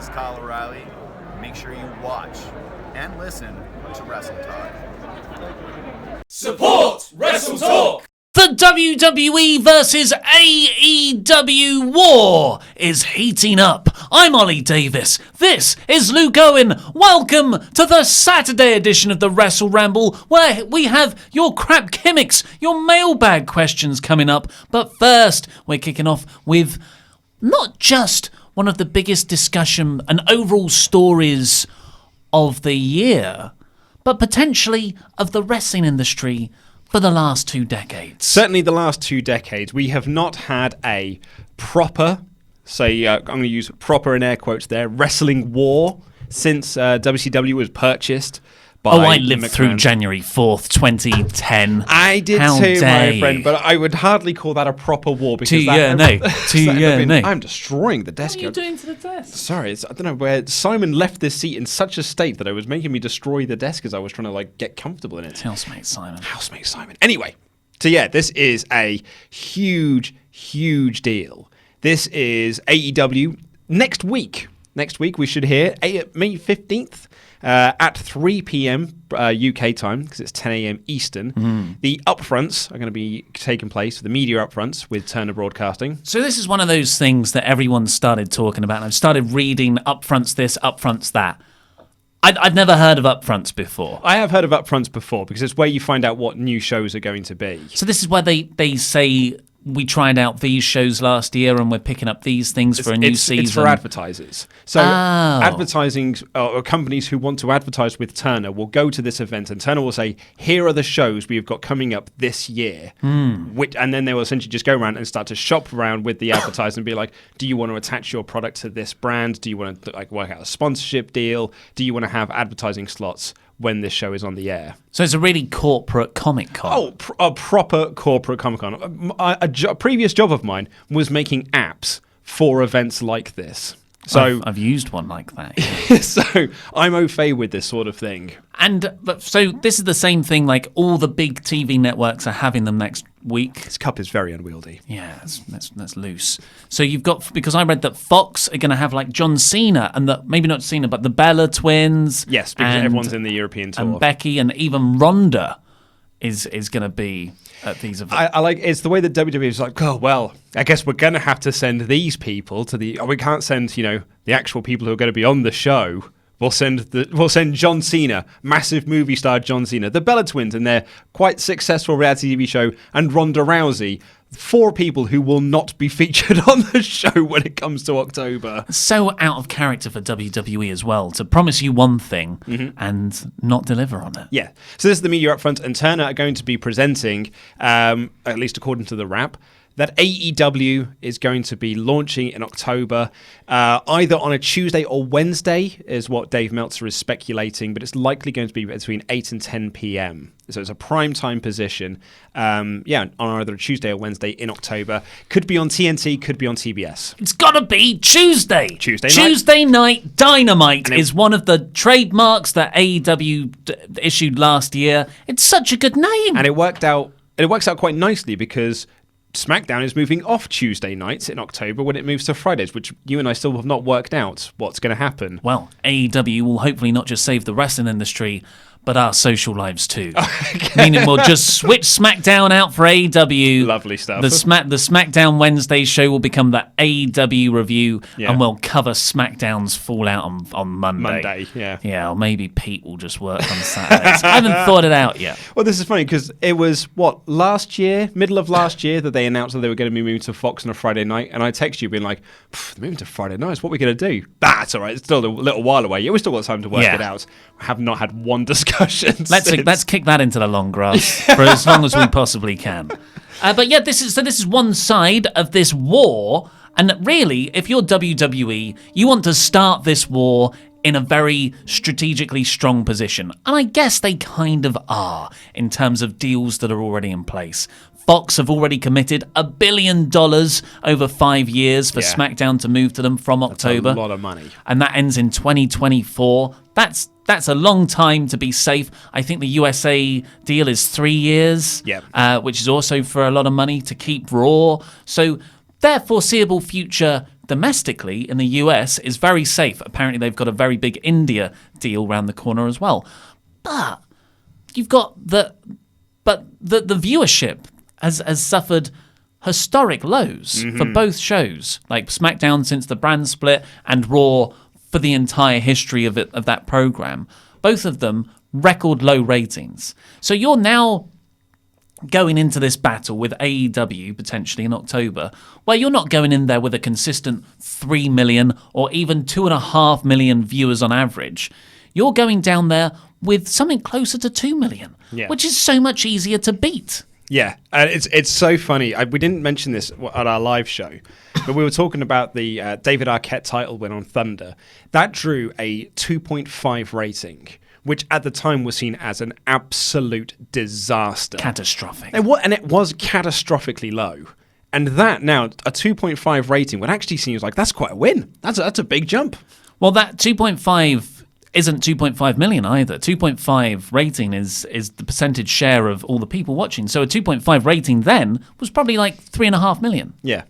is Kyle O'Reilly. Make sure you watch and listen to Wrestle Talk. Support WrestleTalk! The WWE versus AEW war is heating up. I'm Oli Davis. This is Luke Owen. Welcome to the Saturday edition of the WrestleRamble, where we have your crap gimmicks, your mailbag questions coming up. But first, we're kicking off with not just one of the biggest discussion and overall stories of the year, but potentially of the wrestling industry for the last 2 decades. Certainly the last 2 decades. We have not had a proper, I'm going to use proper in air quotes there, wrestling war since WCW was purchased by I lived Gimmick through January 4th, 2010. I did How too, dare my friend, but I would hardly call that a proper war because I'm destroying the desk. What are you doing to the desk? Sorry, I don't know where Simon left this seat in such a state that it was making me destroy the desk as I was trying to get comfortable in it. Housemate Simon. Anyway, so yeah, this is a huge, huge deal. This is AEW next week. Next week we should hear May 15th. At 3 p.m. UK time, because it's 10 a.m. Eastern, the upfronts are going to be taking place, the media upfronts with Turner Broadcasting. So this is one of those things that everyone started talking about, and I've started reading upfronts this, upfronts that. I've never heard of upfronts before. I have heard of upfronts before, because it's where you find out what new shows are going to be. So this is where they say, we tried out these shows last year and we're picking up these things for a new season. It's for advertisers. So advertising or companies who want to advertise with Turner will go to this event and Turner will say, here are the shows we've got coming up this year. And then they will essentially just go around and start to shop around with the advertiser and be like, do you want to attach your product to this brand? Do you want to work out a sponsorship deal? Do you want to have advertising slots when this show is on the air? So it's a really corporate Comic-Con. Oh, a proper corporate Comic-Con. A previous job of mine was making apps for events like this. So I've used one like that. Yeah. So I'm au fait with this sort of thing. So this is the same thing, like all the big TV networks are having them next week. This cup is very unwieldy. Yeah, that's loose. So you've got, because I read that Fox are going to have like John Cena and maybe not Cena, but the Bella twins. Yes, because everyone's in the European tour. And Becky and even Ronda is going to be at these events. I like it's the way that WWE is like, oh well, I guess we're going to have to send these people to we can't send the actual people who are going to be on the show. We'll send John Cena, massive movie star John Cena, the Bella Twins in their quite successful reality TV show, and Ronda Rousey. 4 people who will not be featured on the show when it comes to October. So out of character for WWE as well, to promise you one thing and not deliver on it. Yeah. So this is the media upfront, and Turner are going to be presenting, at least according to the wrap, that AEW is going to be launching in October, either on a Tuesday or Wednesday, is what Dave Meltzer is speculating, but it's likely going to be between 8 and 10 p.m. So it's a prime time position, on either a Tuesday or Wednesday in October. Could be on TNT, could be on TBS. It's got to be Tuesday. Tuesday night Dynamite is one of the trademarks that AEW issued last year. It's such a good name. And it works out quite nicely because SmackDown is moving off Tuesday nights in October when it moves to Fridays, which you and I still have not worked out what's going to happen. Well, AEW will hopefully not just save the wrestling industry, but our social lives too. Meaning we'll just switch SmackDown out for AEW. Lovely stuff. The SmackDown Wednesday show will become the AEW review, and we'll cover SmackDown's fallout on Monday. Yeah, or maybe Pete will just work on Saturdays. I haven't thought it out yet. Well, this is funny because it was, middle of last year that they announced that they were going to be moving to Fox on a Friday night, and I text you being like, they're moving to Friday nights, what are we going to do? That's all right, it's still a little while away. Yeah, we've still got time to work it out. I have not had one discussion. Let's kick that into the long grass for as long as we possibly can. But yeah, this is one side of this war, and really, if you're WWE, you want to start this war in a very strategically strong position, and I guess they kind of are in terms of deals that are already in place. Fox have already committed $1 billion over 5 years for SmackDown to move to them from October. That's a lot of money. And that ends in 2024. That's a long time to be safe. I think the USA deal is 3 years, which is also for a lot of money to keep Raw. So their foreseeable future domestically in the US is very safe. Apparently, they've got a very big India deal around the corner as well. But you've got the viewership has suffered historic lows for both shows, like SmackDown since the brand split and Raw for the entire history of that program. Both of them record low ratings. So you're now going into this battle with AEW potentially in October, where you're not going in there with a consistent 3 million or even 2.5 million viewers on average. You're going down there with something closer to 2 million, which is so much easier to beat. Yeah, it's so funny. We didn't mention this at our live show, but we were talking about the David Arquette title win on Thunder. That drew a 2.5 rating, which at the time was seen as an absolute disaster. Catastrophic. And it was catastrophically low. And that now, a 2.5 rating would actually seem like that's quite a win. That's a big jump. Well, that 2.5 isn't 2.5 million either. 2.5 rating is the percentage share of all the people watching. So a 2.5 rating then was probably like 3.5 million. Yeah.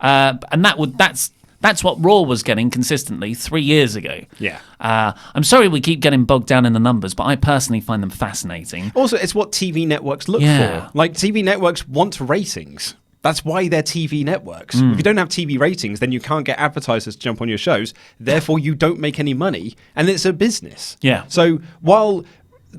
And that's what Raw was getting consistently 3 years ago. Yeah. I'm sorry we keep getting bogged down in the numbers, but I personally find them fascinating. Also, it's what TV networks look for. Like, TV networks want ratings. That's why they're TV networks. If you don't have TV ratings, then you can't get advertisers to jump on your shows. Therefore, you don't make any money, and it's a business. Yeah. So while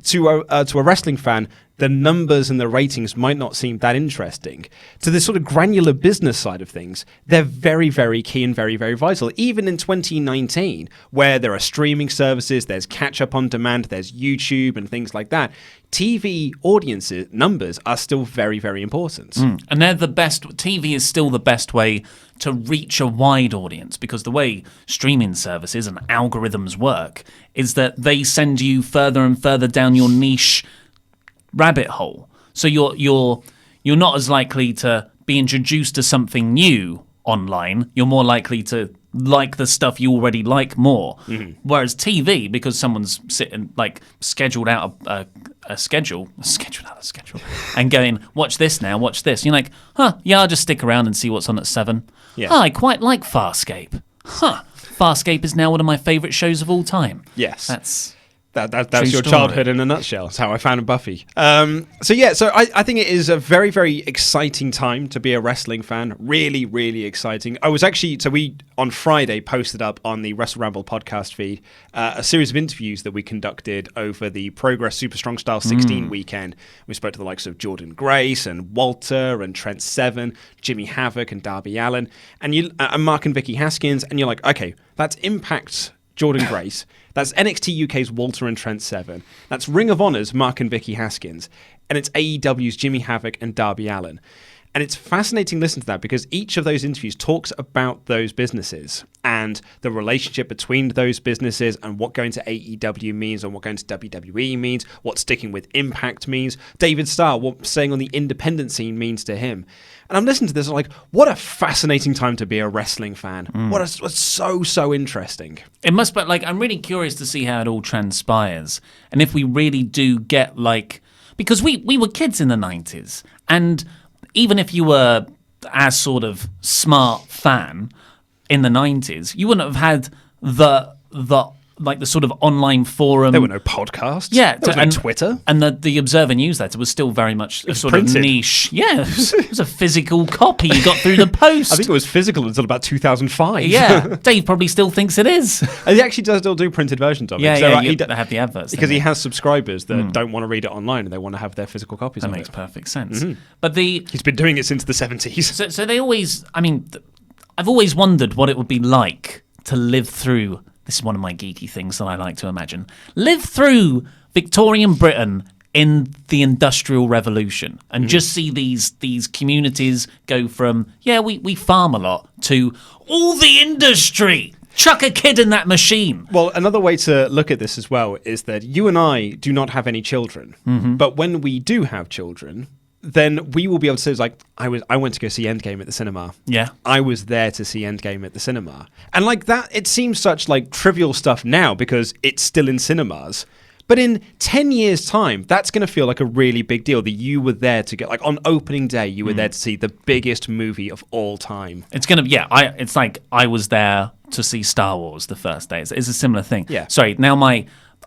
to a wrestling fan, the numbers and the ratings might not seem that interesting, to the sort of granular business side of things, they're very, very key and very, very vital. Even in 2019, where there are streaming services, there's catch-up on demand, there's YouTube and things like that, TV audiences numbers are still very, very important. And they're the best. TV is still the best way to reach a wide audience, because the way streaming services and algorithms work is that they send you further and further down your niche rabbit hole. So you're not as likely to be introduced to something new online. You're more likely to like the stuff you already like more. Whereas TV, because someone's scheduled out a schedule, and going, watch this now, watch this. You're like, I'll just stick around and see what's on at 7. Yeah. I quite like Farscape. Farscape is now one of my favourite shows of all time. Yes. That's your story. childhood in a nutshell. That's how I found Buffy. So I think it is a very, very exciting time to be a wrestling fan. Really, really exciting. We on Friday posted up on the WrestleRamble podcast feed a series of interviews that we conducted over the Progress Super Strong Style 16 weekend. We spoke to the likes of Jordan Grace and Walter and Trent Seven, Jimmy Havoc and Darby Allin, and Mark and Vicky Haskins, and you're like, okay, that's Impact's Jordan Grace. That's NXT UK's Walter and Trent Seven. That's Ring of Honor's Mark and Vicky Haskins. And it's AEW's Jimmy Havoc and Darby Allin. And it's fascinating to listen to that, because each of those interviews talks about those businesses and the relationship between those businesses and what going to AEW means and what going to WWE means, what sticking with Impact means. David Starr, what staying on the independent scene means to him. And I'm listening to this, I'm like, what a fascinating time to be a wrestling fan. What's so interesting. It must be, I'm really curious to see how it all transpires. And if we really do get, because we were kids in the 90s, and even if you were as sort of smart fan in the 90s, you wouldn't have had the sort of online forum. There were no podcasts. Yeah. There was no Twitter. And the Observer newsletter was still very much a sort printed. of niche. Yeah, it was a physical copy you got through the post. I think it was physical until about 2005. Yeah, Dave probably still thinks it is. And he actually does still do printed versions of it. Yeah, So, they have the adverts. because he has subscribers that don't want to read it online and they want to have their physical copies That of makes it. perfect sense. But He's been doing it since the 70s. So they always, I've always wondered what it would be like to live through, this is one of my geeky things that I like to imagine, live through Victorian Britain in the Industrial Revolution and just see these communities go from, we farm a lot, to all the industry. Chuck a kid in that machine. Well, another way to look at this as well is that you and I do not have any children. But when we do have children, then we will be able to say, I went to go see Endgame at the cinema. Yeah. I was there to see Endgame at the cinema. And that, it seems such trivial stuff now because it's still in cinemas. But in 10 years' time, that's going to feel like a really big deal that you were there to get, like on opening day, you were there to see the biggest movie of all time. It's going to, it's like I was there to see Star Wars the first day. It's a similar thing. Yeah. Sorry, now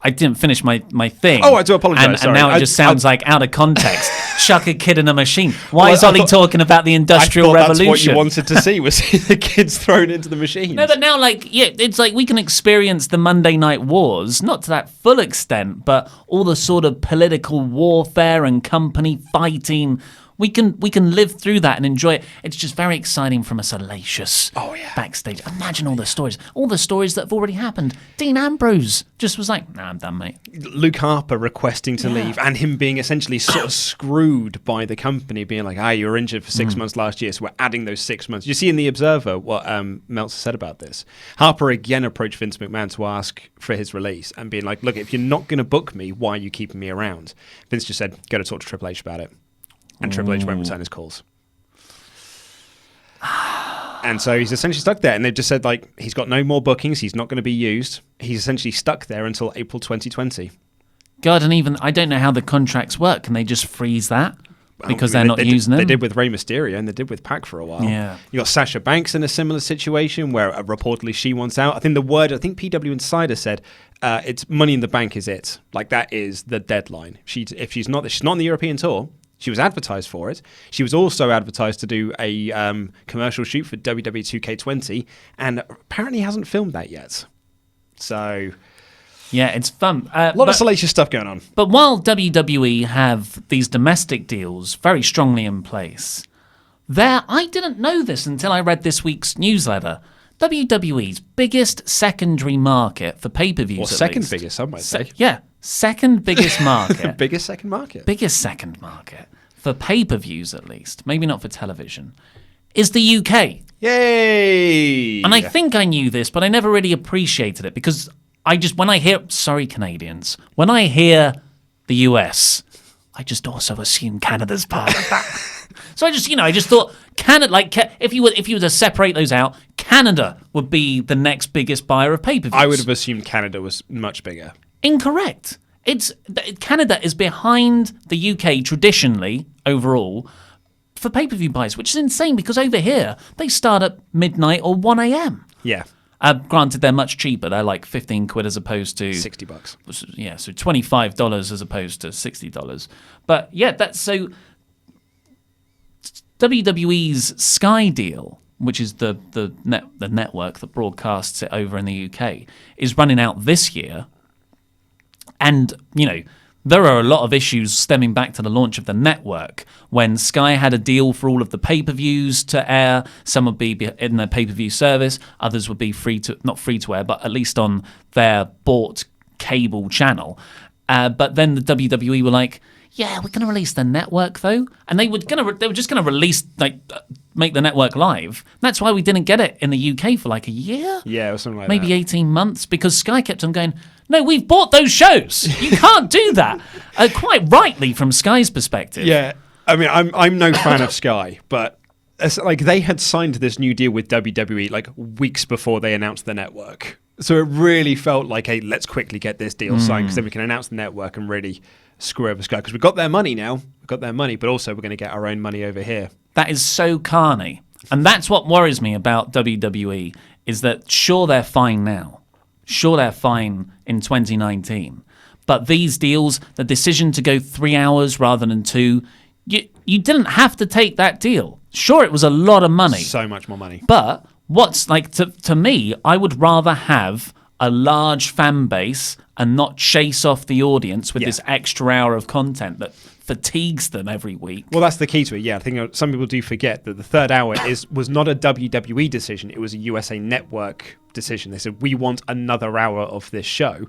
I didn't finish my thing. Oh, I do apologise. And now it just sounds like out of context. Chuck a kid in a machine. Why is Ollie talking about the Industrial Revolution? That's what you wanted to see, was the kids thrown into the machines. No, but now, it's like we can experience the Monday Night Wars, not to that full extent, but all the sort of political warfare and company fighting. We can live through that and enjoy it. It's just very exciting from a salacious backstage. Imagine all the stories that have already happened. Dean Ambrose just was like, "Nah, I'm done, mate." Luke Harper requesting to leave, and him being essentially sort of screwed by the company, being like, you were injured for 6 months last year, so we're adding those 6 months. You see in The Observer what Meltzer said about this. Harper again approached Vince McMahon to ask for his release and being like, look, if you're not going to book me, why are you keeping me around? Vince just said, go to talk to Triple H about it. And Triple H won't return his calls. And so he's essentially stuck there. And they've just said, like, he's got no more bookings. He's not going to be used. He's essentially stuck there until April 2020. God, and even, I don't know how the contracts work. Can they just freeze that? Because they're not using them? They did with Rey Mysterio and they did with Pac for a while. Yeah. You got Sasha Banks in a similar situation where reportedly she wants out. I think PW Insider said it's Money in the Bank is it. Like, that is the deadline. If she's not on the European tour. She was advertised for it. She was also advertised to do a commercial shoot for WWE 2K20 and apparently hasn't filmed that yet. So... yeah, it's fun. A lot of salacious stuff going on. But while WWE have these domestic deals very strongly in place, I didn't know this until I read this week's newsletter. WWE's biggest secondary market for pay-per-views, or second biggest, some might say. Yeah, second biggest market. Biggest second market. Biggest second market for pay-per-views, at least. Maybe not for television. Is the UK. Yay! And I think I knew this, but I never really appreciated it because when I hear the US, I just also assume Canada's part of that. So I just thought Canada, like if you were to separate those out, Canada would be the next biggest buyer of pay-per-views. I would have assumed Canada was much bigger. Incorrect. Canada is behind the UK traditionally overall for pay-per-view buys, which is insane because over here they start at midnight or 1 a.m. Yeah. Granted, they're much cheaper. They're like 15 quid as opposed to $60. Yeah, so $25 as opposed to $60. But yeah, that's so. WWE's Sky deal, which is the network that broadcasts it over in the UK, is running out this year. And, there are a lot of issues stemming back to the launch of the network. When Sky had a deal for all of the pay-per-views to air, some would be in their pay-per-view service, others would be not free to air, but at least on their bought cable channel. But then the WWE were like, yeah, we're going to release the network though, and they were just going to release make the network live. That's why we didn't get it in the UK for like a year. Yeah, or something like maybe that. 18 months because Sky kept on going, no, we've bought those shows. You can't do that. Quite rightly from Sky's perspective. Yeah, I mean, I'm no fan of Sky, but they had signed this new deal with WWE like weeks before they announced the network. So it really felt like, hey, let's quickly get this deal signed because then we can announce the network and really screw over Sky because we've got their money now. We've got their money, but also we're going to get our own money over here. That is so carny. And that's what worries me about WWE is that sure, they're fine now. Sure, they're fine in 2019. But these deals, the decision to go 3 hours rather than 2, you didn't have to take that deal. Sure, it was a lot of money. So much more money. But what's to me, I would rather have a large fan base and not chase off the audience with this extra hour of content that fatigues them every week. Well, that's the key to it. Yeah, I think some people do forget that the third hour was not a WWE decision. It was a USA Network decision. They said, we want another hour of this show.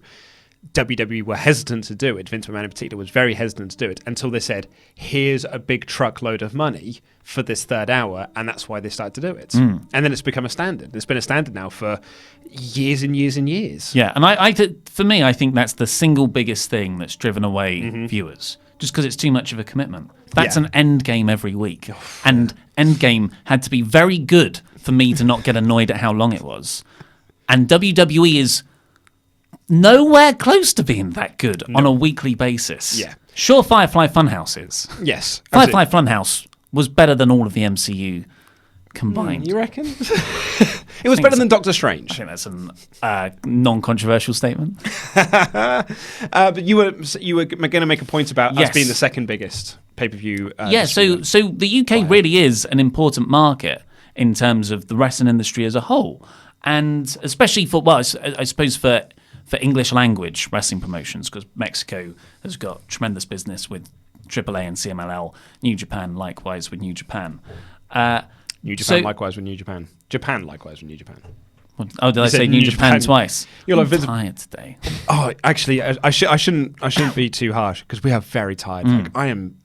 WWE were hesitant to do it. Vince McMahon in particular was very hesitant to do it until they said, here's a big truckload of money for this third hour, and that's why they started to do it. And then it's become a standard. It's been a standard now for years and years and years. Yeah, and for me, I think that's the single biggest thing that's driven away viewers, just because it's too much of a commitment. That's an end game every week, and Endgame had to be very good for me to not get annoyed at how long it was. And WWE is nowhere close to being that good on a weekly basis. Yeah. Sure, Firefly Funhouse is. Yes. Firefly Funhouse was better than all of the MCU combined. You reckon? It was better than Doctor Strange. I think that's a non-controversial statement. But you were going to make a point about Yes. us being the second biggest pay-per-view. So the UK really is an important market in terms of the wrestling industry as a whole, and especially for, well, I suppose for English language wrestling promotions, because Mexico has got tremendous business with AAA and CMLL. New Japan likewise with New Japan. New Japan likewise with New Japan. Japan likewise with New Japan. Oh, did I say New Japan twice? You're I'm like tired today. Oh, actually, I shouldn't be too harsh because we are very tired. Like,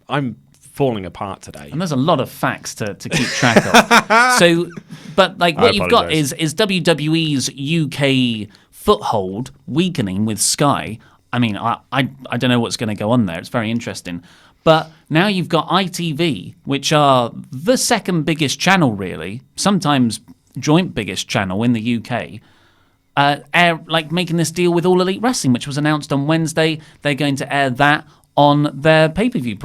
I'm falling apart today. And there's a lot of facts to keep track of. So, but like what you've got is WWE's UK foothold weakening with Sky. I mean, I don't know what's going to go on there. It's very interesting. But now you've got ITV, which are the second biggest channel, really, sometimes joint biggest channel in the UK, making this deal with All Elite Wrestling, which was announced on Wednesday. They're going to air that on their pay-per-view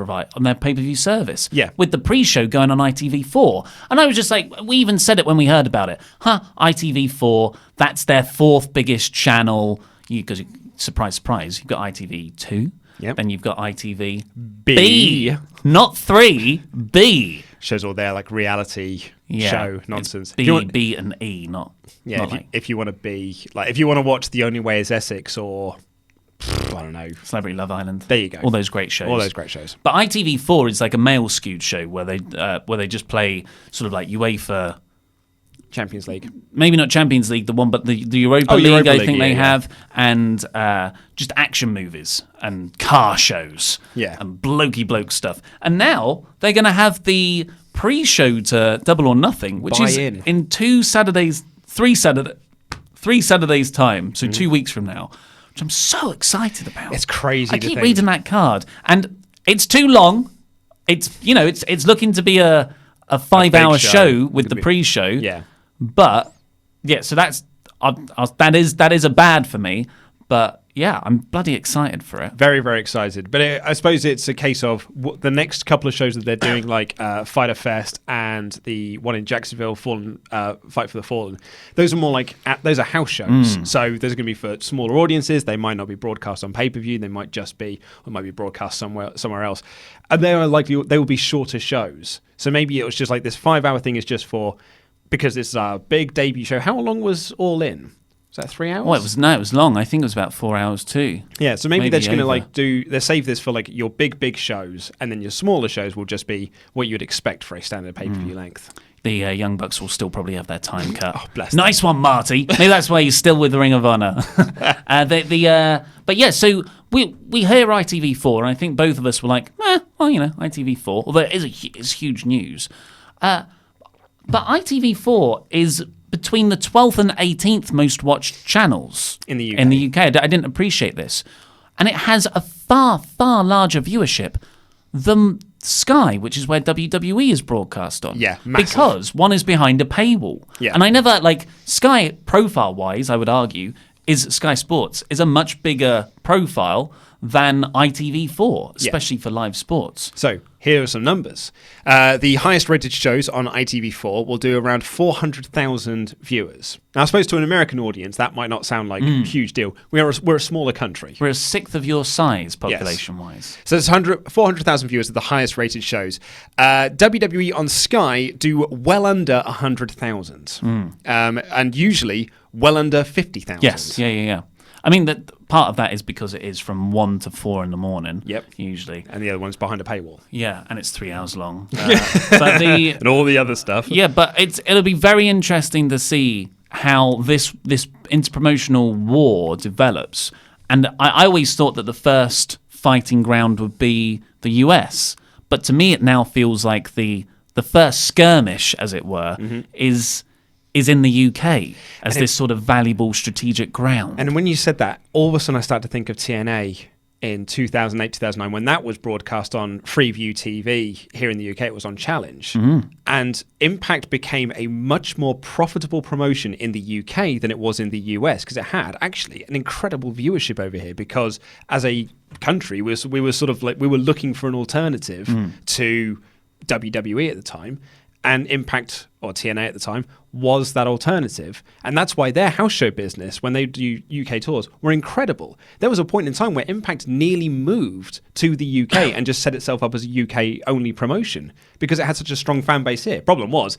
service. Yeah. With the pre-show going on ITV4. And I was just like, we even said it when we heard about it. ITV4, that's their fourth biggest channel. Because, surprise, surprise, you've got ITV2. Yep. Then you've got ITV B. Not 3, B. Shows all their like reality show nonsense. B and E, not. Yeah, not if you want to be like, if you want to watch The Only Way Is Essex or I don't know, Celebrity Love Island. There you go. All those great shows. But ITV4 is like a male skewed show where they just play sort of like UEFA. Champions League. Maybe not Champions League, the one, but the Europa League, Europa I League, think they yeah. have, and just action movies and car shows, and blokey bloke stuff. And now they're going to have the pre-show to Double or Nothing, which is in 3 Saturdays time, so 2 weeks from now, which I'm so excited about. It's crazy. I keep reading that card, and it's too long. It's it's looking to be a 5-hour show with the pre-show. Yeah. But yeah, so that is a bad for me. But yeah, I'm bloody excited for it. Very, very excited. But I suppose it's a case of the next couple of shows that they're doing, like Fighter Fest and the one in Jacksonville, Fight for the Fallen. Those are more like those are house shows. So those are going to be for smaller audiences. They might not be broadcast on pay-per-view. They might just be, or might be broadcast somewhere else. And they will be shorter shows. So maybe it was just like this 5-hour thing is just for. Because it's a big debut show. How long was All In? Was that 3 hours? Well, it was long. I think it was about 4 hours too. Yeah, so maybe they're just going to they save this for like your big shows, and then your smaller shows will just be what you'd expect for a standard pay-per-view length. The Young Bucks will still probably have their time cut. Oh, bless nice them. One, Marty. Maybe that's why he's still with the Ring of Honor. But yeah, so we hear ITV4, and I think both of us were like, ITV4. Although it's huge news. But ITV4 is between the 12th and 18th most watched channels in the UK. I didn't appreciate this. And it has a far, far larger viewership than Sky, which is where WWE is broadcast on. Yeah, massive. Because one is behind a paywall. Yeah. And I never, Sky profile-wise, I would argue, Sky Sports is a much bigger profile than ITV4, especially for live sports. So here are some numbers. The highest rated shows on ITV4 will do around 400,000 viewers. Now, I suppose to an American audience, that might not sound like a huge deal. We're a smaller country. We're a sixth of your size, population-wise. So it's 400,000 viewers are the highest rated shows. WWE on Sky do well under 100,000. And usually well under 50,000. Yes, yeah. I mean, that part of that is because it is from 1 to 4 in the morning. Yep. Usually. And the other one's behind a paywall. Yeah, and it's 3 hours long. And all the other stuff. Yeah, but it'll be very interesting to see how this interpromotional war develops. And I always thought that the first fighting ground would be the US. But to me, it now feels like the first skirmish, as it were, is in the UK as this sort of valuable strategic ground. And when you said that, all of a sudden I started to think of TNA in 2008, 2009, when that was broadcast on Freeview TV here in the UK, it was on Challenge. And Impact became a much more profitable promotion in the UK than it was in the US, because it had actually an incredible viewership over here, because as a country, we were sort of like, we were looking for an alternative to WWE at the time. And Impact, or TNA at the time, was that alternative. And that's why their house show business, when they do UK tours, were incredible. There was a point in time where Impact nearly moved to the UK and just set itself up as a UK-only promotion because it had such a strong fan base here. Problem was,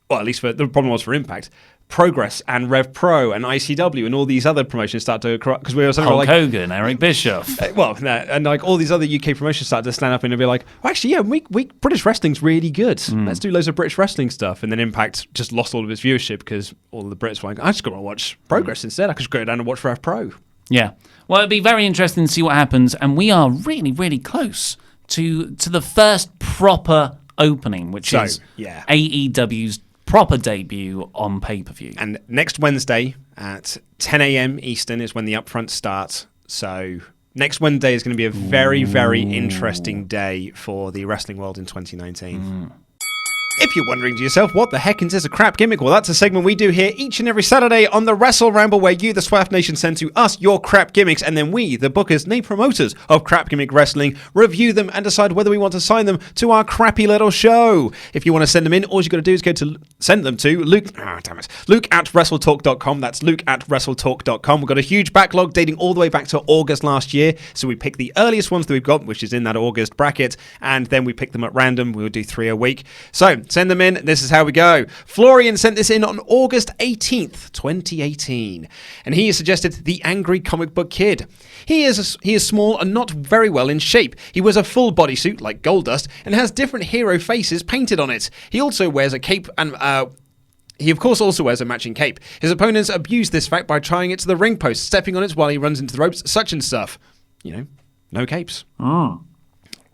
well, at least the problem was for Impact, Progress and Rev Pro and ICW and all these other promotions started to corrupt, because we were Hulk like Hogan, Eric Bischoff. And like all these other UK promotions started to stand up and be like, well, actually, yeah, we British wrestling's really good. Let's do loads of British wrestling stuff. And then Impact just lost all of its viewership because all of the Brits were like, I just got to watch Progress instead. I could just go down and watch Rev Pro. Yeah. Well, it'd be very interesting to see what happens. And we are really, really close to the first proper opening, which is AEW's proper debut on pay-per-view. And next Wednesday at 10 a.m. Eastern is when the upfront starts. So next Wednesday is going to be a very, very interesting day for the wrestling world in 2019. If you're wondering to yourself, what the heck is this a crap gimmick? Well, that's a segment we do here each and every Saturday on the WrestleRamble, where you, the Swaff Nation, send to us your crap gimmicks, and then we, the bookers, nay promoters of crap gimmick wrestling, review them and decide whether we want to sign them to our crappy little show. If you want to send them in, all you got to do is send them to Luke at WrestleTalk.com. That's Luke at WrestleTalk.com. We've got a huge backlog dating all the way back to August last year, so we pick the earliest ones that we've got, which is in that August bracket, and then we pick them at random. We'll do 3 a week. So send them in. This is how we go. Florian sent this in on August 18th, 2018. And he has suggested the Angry Comic Book Kid. He is small and not very well in shape. He wears a full bodysuit like Goldust and has different hero faces painted on it. He also wears a cape and he, of course, also wears a matching cape. His opponents abuse this fact by trying it to the ring post, stepping on it while he runs into the ropes, such and stuff. No capes.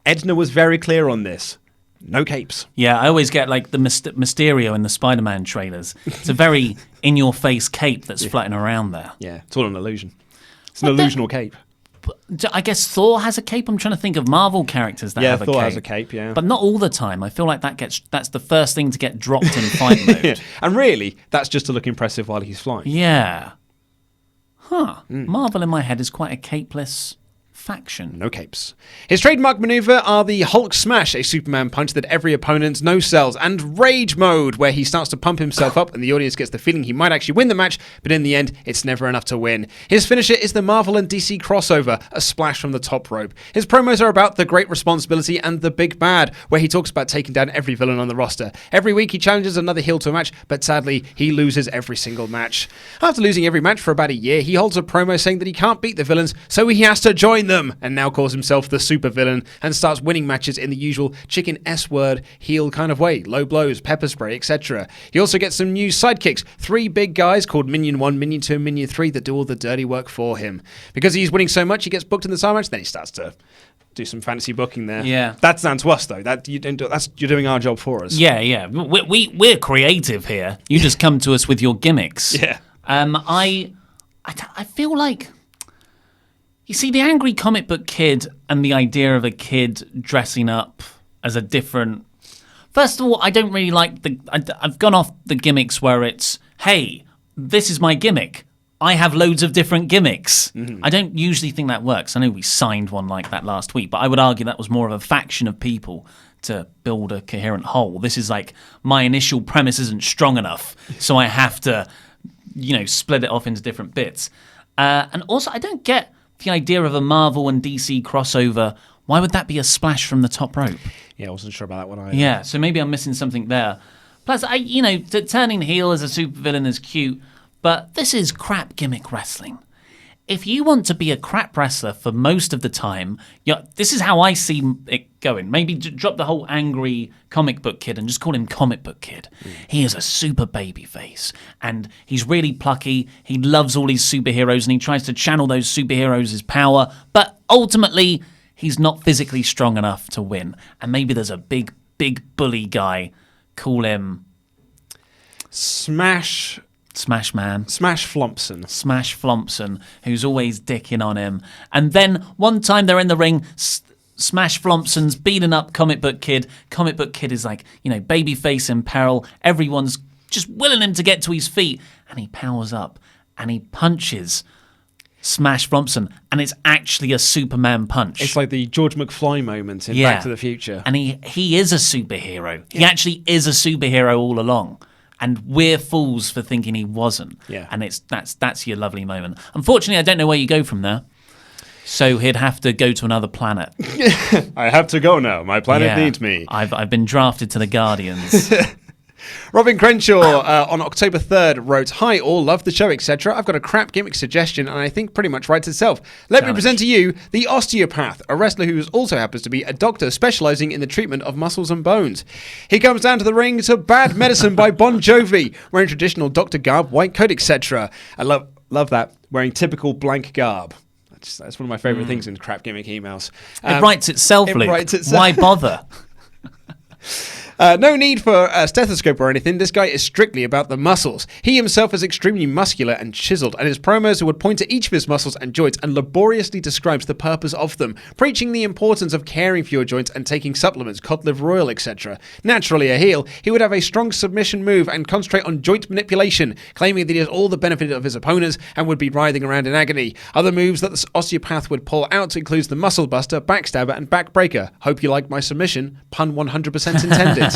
Edna was very clear on this. No capes. Yeah, I always get like the Mysterio in the Spider-Man trailers. It's a very in-your-face cape that's floating around there. Yeah, it's all an illusion. It's an illusional cape. I guess Thor has a cape. I'm trying to think of Marvel characters that have a cape. Yeah, Thor has a cape, yeah. But not all the time. I feel like that's the first thing to get dropped in fight mode. Yeah. And really, that's just to look impressive while he's flying. Yeah. Marvel in my head is quite a capeless faction. No capes. His trademark maneuver are the Hulk Smash, a Superman punch that every opponent no-sells, and Rage Mode, where he starts to pump himself up and the audience gets the feeling he might actually win the match, but in the end, it's never enough to win. His finisher is the Marvel and DC crossover, a splash from the top rope. His promos are about the great responsibility and the big bad, where he talks about taking down every villain on the roster. Every week, he challenges another heel to a match, but sadly, he loses every single match. After losing every match for about a year, he holds a promo saying that he can't beat the villains, so he has to join them, and now calls himself the supervillain and starts winning matches in the usual chicken S-word heel kind of way, low blows, pepper spray, etc. He also gets some new sidekicks, 3 big guys called Minion 1, Minion 2, and Minion 3 that do all the dirty work for him. Because he's winning so much, he gets booked in the title match, then he starts to do some fantasy booking there. Yeah. That's down to us, though. You're doing our job for us. Yeah. We're creative here. You just come to us with your gimmicks. Yeah. I feel like... You see, the Angry Comic Book Kid and the idea of a kid dressing up as a different... First of all, I don't really like I've gone off the gimmicks where it's, hey, this is my gimmick. I have loads of different gimmicks. Mm-hmm. I don't usually think that works. I know we signed one like that last week, but I would argue that was more of a faction of people to build a coherent whole. This is like, my initial premise isn't strong enough, so I have to, split it off into different bits. And also, I don't get the idea of a Marvel and DC crossover. Why would that be a splash from the top rope? Yeah, I wasn't sure about that one either. Yeah, so maybe I'm missing something there. Plus, turning heel as a supervillain is cute, but this is crap gimmick wrestling. If you want to be a crap wrestler for most of the time, this is how I see it going. Maybe drop the whole Angry Comic Book Kid and just call him Comic Book Kid. He is a super baby face, and he's really plucky. He loves all these superheroes, and he tries to channel those superheroes' power, but ultimately, he's not physically strong enough to win. And maybe there's a big, big bully guy. Call him... Smash Smash Man. Smash Flompson. Smash Flompson, who's always dicking on him. And then one time they're in the ring, Smash Flompson's beating up Comic Book Kid. Comic Book Kid is like, babyface in peril. Everyone's just willing him to get to his feet. And he powers up and he punches Smash Flompson. And it's actually a Superman punch. It's like the George McFly moment in Back to the Future. And he is a superhero. He actually is a superhero all along. And we're fools for thinking he wasn't. Yeah. And that's your lovely moment. Unfortunately, I don't know where you go from there. So he'd have to go to another planet. I have to go now. My planet needs me. I've been drafted to the Guardians. Robin Crenshaw on October 3rd wrote, "Hi all, love the show, etc. I've got a crap gimmick suggestion and I think pretty much writes itself. Let me present to you the Osteopath, a wrestler who also happens to be a doctor specializing in the treatment of muscles and bones. He comes down to the ring to Bad Medicine by Bon Jovi, wearing traditional doctor garb, white coat, etc. I love that, wearing typical blank garb. That's one of my favourite things in crap gimmick emails. It writes itself, Luke. Why bother? No need for a stethoscope or anything. This guy is strictly about the muscles. He himself is extremely muscular and chiseled, and his promos would point to each of his muscles and joints and laboriously describes the purpose of them, preaching the importance of caring for your joints and taking supplements, cod liver oil, etc. Naturally a heel, he would have a strong submission move and concentrate on joint manipulation, claiming that he has all the benefit of his opponents and would be writhing around in agony. Other moves that the Osteopath would pull out includes the Muscle Buster, Backstabber, and Backbreaker. Hope you like my submission. Pun 100% intended.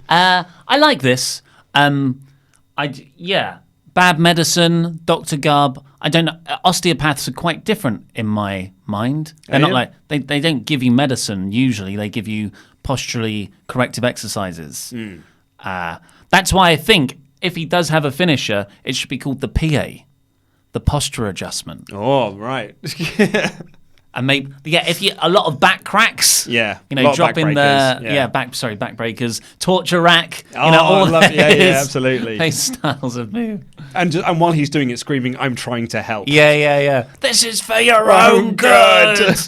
I like this. Bad Medicine, Dr. Garb. I don't know. Osteopaths are quite different in my mind. They're not like they don't give you medicine usually. They give you posturally corrective exercises. That's why I think if he does have a finisher, it should be called the PA, the posture adjustment. Oh, right. And maybe if you a lot of back cracks, drop in the backbreakers, torture rack, absolutely. Those styles of move. And while he's doing it, screaming, "I'm trying to help." Yeah. This is for your own good.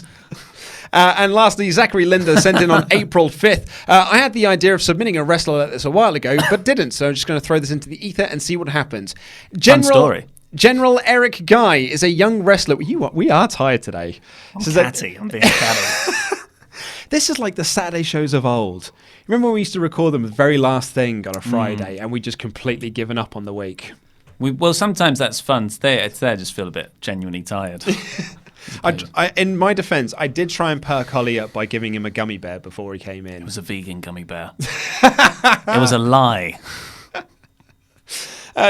And lastly, Zachary Linder sent in on April 5th. I had the idea of submitting a wrestler like this a while ago, but didn't. So I'm just going to throw this into the ether and see what happens. Fun story. General Eric Guy is a young wrestler. We are tired today. I'm being catty. This is like the Saturday shows of old. Remember when we used to record them the very last thing on a Friday and we just completely given up on the week? Well, sometimes that's fun. It's there. Just feel a bit genuinely tired. In my defense, I did try and perk Ollie up by giving him a gummy bear before he came in. It was a vegan gummy bear. It was a lie.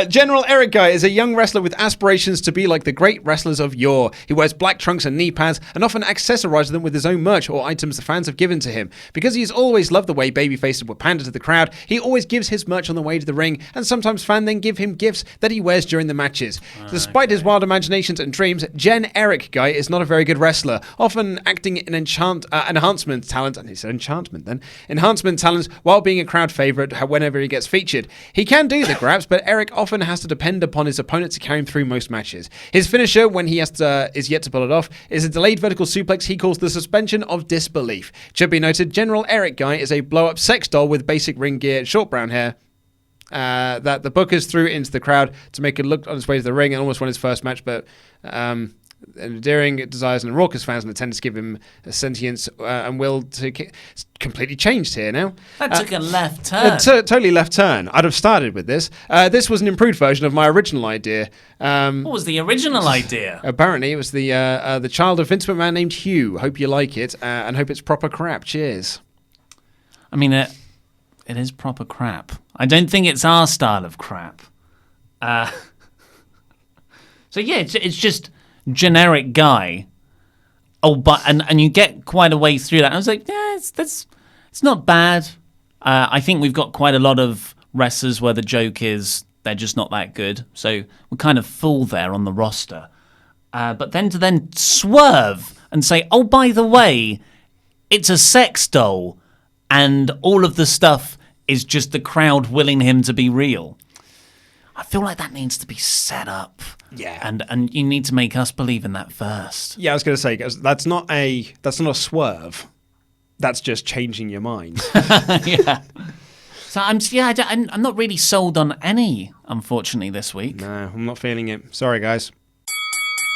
General Eric Guy is a young wrestler with aspirations to be like the great wrestlers of yore. He wears black trunks and knee pads and often accessorizes them with his own merch or items the fans have given to him. Because he's always loved the way babyfaces would pander to the crowd, he always gives his merch on the way to the ring, and sometimes fans then give him gifts that he wears during the matches. Despite his wild imaginations and dreams, Gen Eric Guy is not a very good wrestler, often acting in enhancement talent, and he said enchantment then, enhancement talents while being a crowd favorite whenever he gets featured. He can do the grabs, but Eric often has to depend upon his opponent to carry him through most matches. His finisher, when he is yet to pull it off, is a delayed vertical suplex he calls the suspension of disbelief. It should be noted, General Eric Guy is a blow-up sex doll with basic ring gear, short brown hair, that the bookers threw into the crowd to make it look on his way to the ring and almost won his first match, but endearing desires and raucous fans in attendance give him a sentience and will to completely changed here now. That took a left turn. Totally left turn. I'd have started with this. This was an improved version of my original idea. What was the original idea? Apparently, it was the child of Vince McMahon named Hugh. Hope you like it and hope it's proper crap. Cheers. I mean, it is proper crap. I don't think it's our style of crap. So yeah, it's just generic guy. Oh, but and you get quite a way through that. I was like, yeah, it's not bad. I think we've got quite a lot of wrestlers where the joke is they're just not that good. So we're kind of full there on the roster. But then to swerve and say, oh, by the way, it's a sex doll, and all of the stuff is just the crowd willing him to be real. I feel like that needs to be set up. Yeah. And you need to make us believe in that first. Yeah, I was going to say, that's not a swerve. That's just changing your mind. Yeah. So I'm not really sold on any, unfortunately, this week. No, I'm not feeling it. Sorry, guys.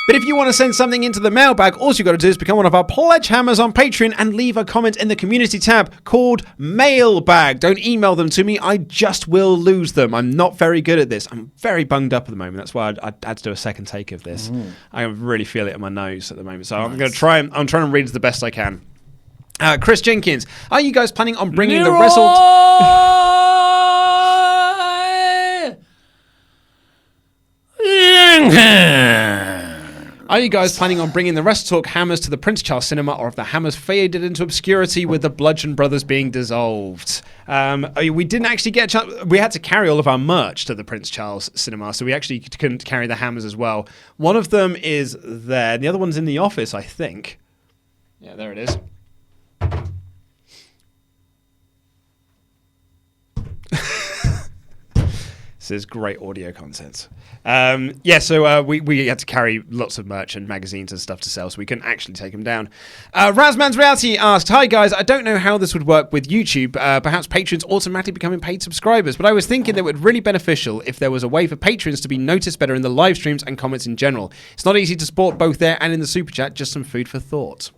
But if you want to send something into the mailbag, all you got to do is become one of our pledge hammers on Patreon and leave a comment in the community tab called Mailbag. Don't email them to me. I just will lose them. I'm not very good at this. I'm very bunged up at the moment. That's why I had to do a second take of this. I really feel it in my nose at the moment. So I'm going to try. I'm trying to read the best I can. Chris Jenkins, are you guys planning on bringing the Are you guys planning on bringing the WrestleTalk hammers to the Prince Charles Cinema, or have the hammers faded into obscurity with the Bludgeon Brothers being dissolved? We didn't actually get a chance. We had to carry all of our merch to the Prince Charles Cinema, so we actually couldn't carry the hammers as well. One of them is there, and the other one's in the office, I think. Yeah, there it is. This is great audio content. So we had to carry lots of merch and magazines and stuff to sell, so we couldn't actually take them down. Razman's Reality asked, hi guys, I don't know how this would work with YouTube, perhaps patrons automatically becoming paid subscribers, but I was thinking that it would really beneficial if there was a way for patrons to be noticed better in the live streams and comments in general. It's not easy to support both there and in the super chat, just some food for thought.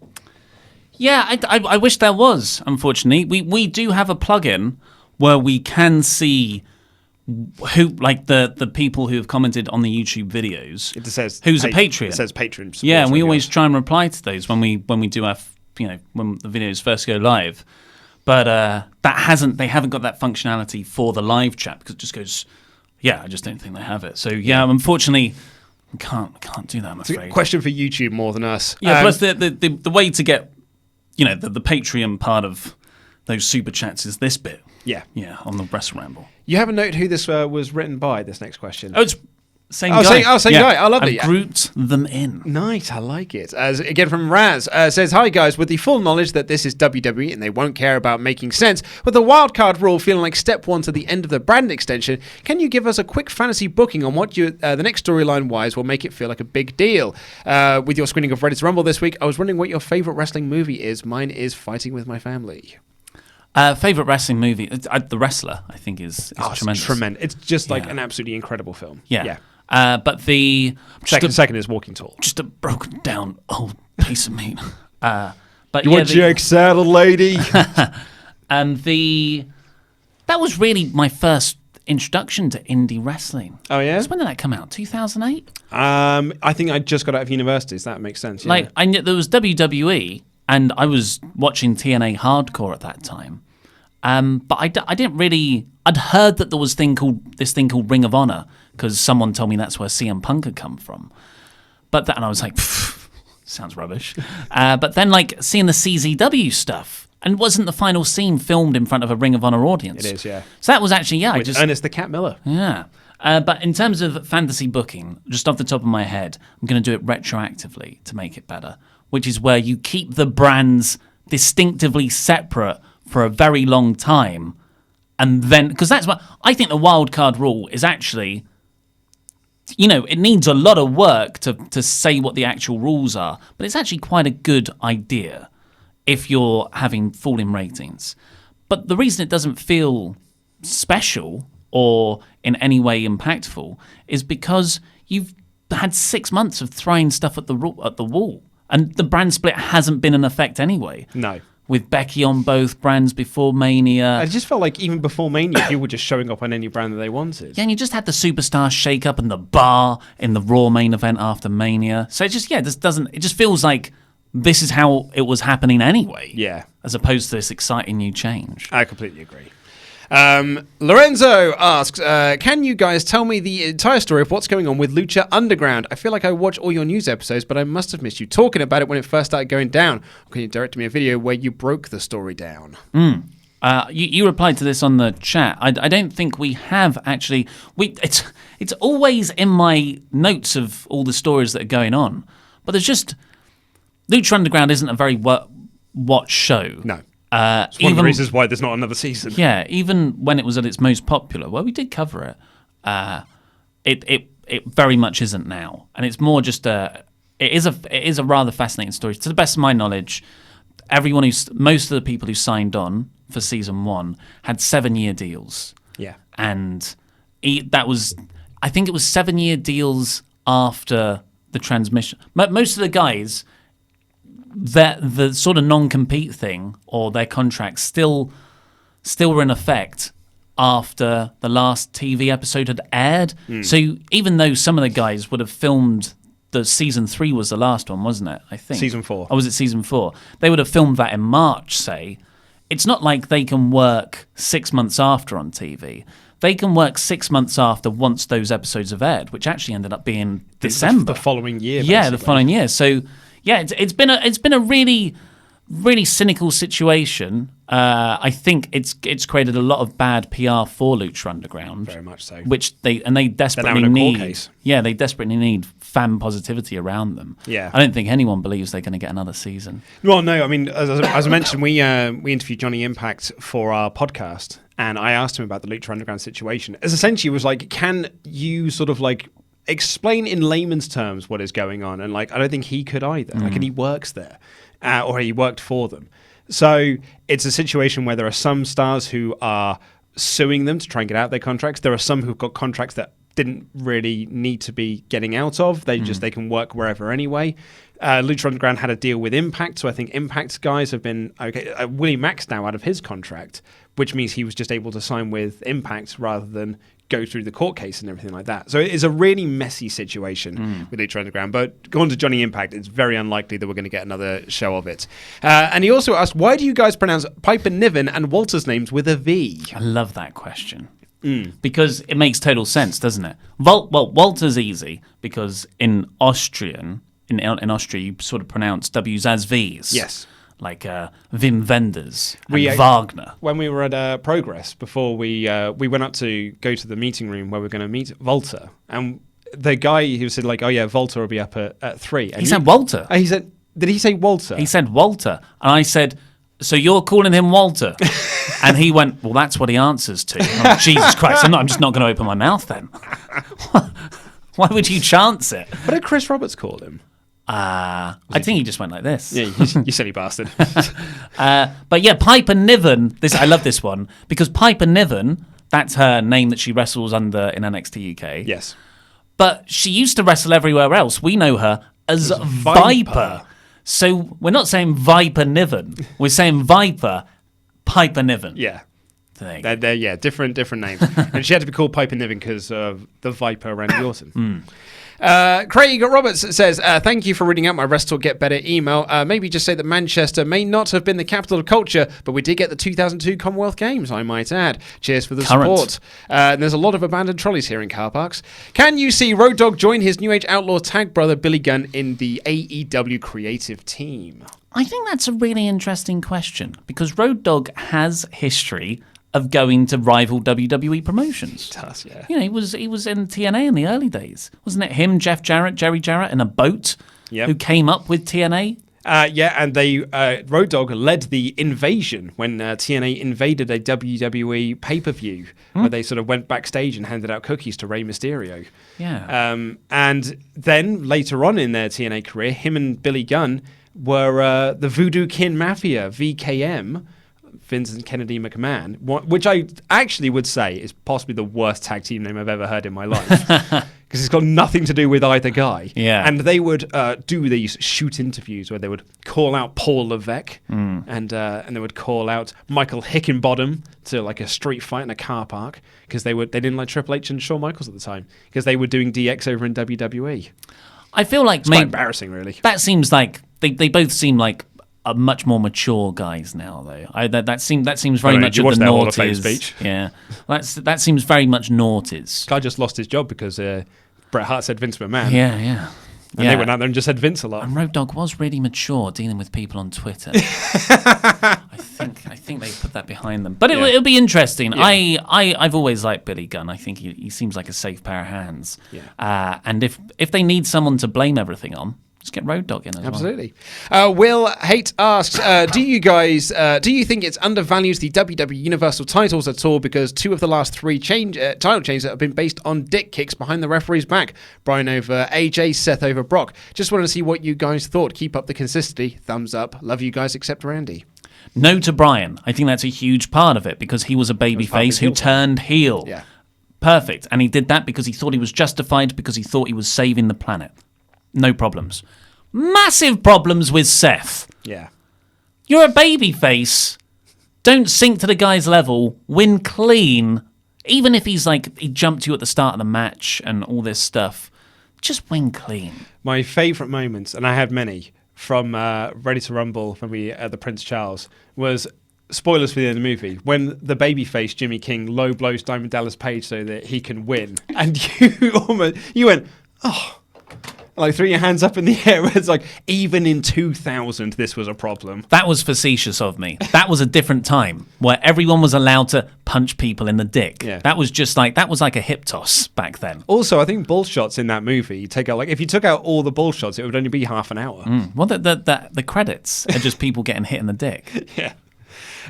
Yeah, I wish there was, unfortunately. We do have a plugin where we can see who, like the people who have commented on the YouTube videos. It says who's a Patreon. It says Patreon. Yeah, and we always try and reply to those when we do our, when the videos first go live. But they haven't got that functionality for the live chat, because it just goes, I just don't think they have it. So unfortunately, we can't do that, I'm afraid. It's a question for YouTube more than us. Yeah, plus the way to get, the Patreon part of those super chats is this bit. Yeah, on the WrestleRamble. You have a note who this was written by, this next question. Oh, it's same guy. Same guy. I love it. I've grouped them in. Nice, I like it. Again from Raz, says, hi guys, with the full knowledge that this is WWE and they won't care about making sense, with the wildcard rule feeling like step one to the end of the brand extension, can you give us a quick fantasy booking on what the next storyline-wise will make it feel like a big deal? With your screening of Ready to Rumble this week, I was wondering what your favourite wrestling movie is. Mine is Fighting with My Family. Favorite wrestling movie, The Wrestler, I think is tremendous. Tremendous. It's just like an absolutely incredible film. Yeah. But the second is Walking Tall. Just a broken down old piece of meat. But you want Jake Saddle, lady? And that was really my first introduction to indie wrestling. Oh yeah. When did that come out? 2008. I think I just got out of university. So that makes sense. Yeah. Like I knew there was WWE. And I was watching TNA Hardcore at that time, but I didn't really. I'd heard that there was this thing called Ring of Honor, because someone told me that's where CM Punk had come from. And I was like, sounds rubbish. But then, seeing the CZW stuff, and wasn't the final scene filmed in front of a Ring of Honor audience? It is, yeah. So that was actually With Ernest the Cat Miller. Yeah. But in terms of fantasy booking, just off the top of my head, I'm going to do it retroactively to make it better, which is where you keep the brands distinctively separate for a very long time. And then, because that's what I think the wild card rule is actually, it needs a lot of work to say what the actual rules are, but it's actually quite a good idea if you're having falling ratings. But the reason it doesn't feel special or in any way impactful is because you've had 6 months of throwing stuff at the wall. And the brand split hasn't been in effect anyway. No. With Becky on both brands before Mania. I just felt like even before Mania, people were just showing up on any brand that they wanted. Yeah, and you just had the Superstar shake up and the bar in the Raw main event after Mania. So it just feels like this is how it was happening anyway. Yeah. As opposed to this exciting new change. I completely agree. Lorenzo asks, can you guys tell me the entire story of what's going on with Lucha Underground? I feel like I watch all your news episodes, but I must have missed you talking about it when it first started going down. Or can you direct me a video where you broke the story down? You replied to this on the chat. I don't think we have actually. It's always in my notes of all the stories that are going on, but there's just Lucha Underground isn't a very watched show. No. It's one of the reasons why there's not another season. Yeah, even when it was at its most popular, we did cover it. It very much isn't now, and it's more just it is a rather fascinating story. To the best of my knowledge, most of the people who signed on for season 1 had 7-year deals. Yeah. And I think it was 7-year deals after the transmission. Most of the guys, the sort of non-compete thing or their contracts still were in effect after the last TV episode had aired. So even though some of the guys would have filmed the season 3 was the last one, wasn't it? I think Season 4. Or was it season 4? They would have filmed that in March, say. It's not like they can work 6 months after on TV. They can work 6 months after once those episodes have aired, which actually ended up being December. The following year, Yeah, basically. the following year. So, yeah, it's been a really, really cynical situation. I think it's created a lot of bad PR for Lucha Underground. Very much so. Which they desperately in a court need. case. Yeah, they desperately need fan positivity around them. Yeah. I don't think anyone believes they're going to get another season. Well, no, I mean, as I mentioned, we interviewed Johnny Impact for our podcast, and I asked him about the Lucha Underground situation. As essentially, it was like, can you sort of like explain in layman's terms what is going on? And like, I don't think he could either. Like, and he works there, or he worked for them. So it's a situation where there are some stars who are suing them to try and get out their contracts. There are some who've got contracts that didn't really need to be getting out of. They can work wherever anyway. Lucha Underground had a deal with Impact, so I think Impact's guys have been okay. Willie Mack's now out of his contract, which means he was just able to sign with Impact rather than go through the court case and everything like that. So it is a really messy situation with Lucha Underground. But going to Johnny Impact, it's very unlikely that we're going to get another show of it. And he also asked, why do you guys pronounce Piper Niven and Walter's names with a V? I love that question. Because it makes total sense, doesn't it? Well, Walter's easy because in Austrian, in Austria, you sort of pronounce W's as V's. Yes. Like Wim Wenders and Wagner. When we were at Progress, before we went up to go to the meeting room where we're going to meet Walter, and the guy who said like, oh yeah, Walter will be up at 3. And He said Walter. He said, did he say Walter? He said Walter. And I said, so you're calling him Walter? And he went, well, that's what he answers to. Oh, Jesus Christ, I'm just not going to open my mouth then. Why would you chance it? What did Chris Roberts call him? I think he just went like this. Yeah, you silly bastard. But yeah, Piper Niven, I love this one, because Piper Niven, that's her name that she wrestles under in NXT UK. Yes. But she used to wrestle everywhere else. We know her as Viper. So we're not saying Viper Niven. We're saying Viper, Piper Niven. Yeah. They're different names. And she had to be called Piper Niven because of the Viper Randy Orton. Craig Roberts says, thank you for reading out my WrestleTalk Get Better email. Maybe just say that Manchester may not have been the capital of culture, but we did get the 2002 Commonwealth Games, I might add. Cheers for the support. And there's a lot of abandoned trolleys here in car parks. Can you see Road Dogg join his New Age Outlaw tag brother Billy Gunn in the AEW creative team? I think that's a really interesting question, because Road Dogg has history of going to rival WWE promotions. It does, yeah. You know, he was in TNA in the early days. Wasn't it him, Jeff Jarrett, Jerry Jarrett in a boat who came up with TNA? And they Road Dogg led the invasion when TNA invaded a WWE pay-per-view where they sort of went backstage and handed out cookies to Rey Mysterio. Yeah. And then later on in their TNA career, him and Billy Gunn were the Voodoo Kin Mafia, VKM, Vincent Kennedy McMahon, which I actually would say is possibly the worst tag team name I've ever heard in my life. Because it's got nothing to do with either guy. Yeah. And they would do these shoot interviews where they would call out Paul Levesque and they would call out Michael Hickenbottom to like a street fight in a car park because they didn't like Triple H and Shawn Michaels at the time because they were doing DX over in WWE. I feel like It's quite embarrassing, really. That seems like they both seem like much more mature guys now, though. That seems very much you of watched the their Hall of Fame noughties. speech? Yeah, that seems very much noughties. Guy just lost his job because Bret Hart said Vince McMahon. Yeah. And they went out there and just said Vince a lot. And Road Dogg was really mature dealing with people on Twitter. I think they put that behind them. But it'll be interesting. Yeah. I've always liked Billy Gunn. I think he seems like a safe pair of hands. Yeah. And if they need someone to blame everything on, just get Road Dogg in as Absolutely. Will Haight asks, do you think it's undervalues the WWE Universal titles at all because 2 of the last 3 title changes have been based on dick kicks behind the referee's back? Brian over AJ, Seth over Brock. Just wanted to see what you guys thought. Keep up the consistency. Thumbs up. Love you guys except Randy. No to Brian. I think that's a huge part of it because he was a babyface who turned heel. Yeah. Perfect. And he did that because he thought he was justified, because he thought he was saving the planet. No problems. Massive problems with Seth. Yeah. You're a babyface. Don't sink to the guy's level. Win clean. Even if he jumped you at the start of the match and all this stuff. Just win clean. My favourite moments, and I had many, from Ready to Rumble when we at the Prince Charles, was spoilers for the end of the movie when the babyface Jimmy King low blows Diamond Dallas Page so that he can win, and you went, oh. Like, threw your hands up in the air. It's like, even in 2000, this was a problem. That was facetious of me. That was a different time where everyone was allowed to punch people in the dick. Yeah. That was like a hip toss back then. Also, I think bull shots in that movie, if you took out all the bull shots, it would only be half an hour. Well, the credits are just people getting hit in the dick. Yeah.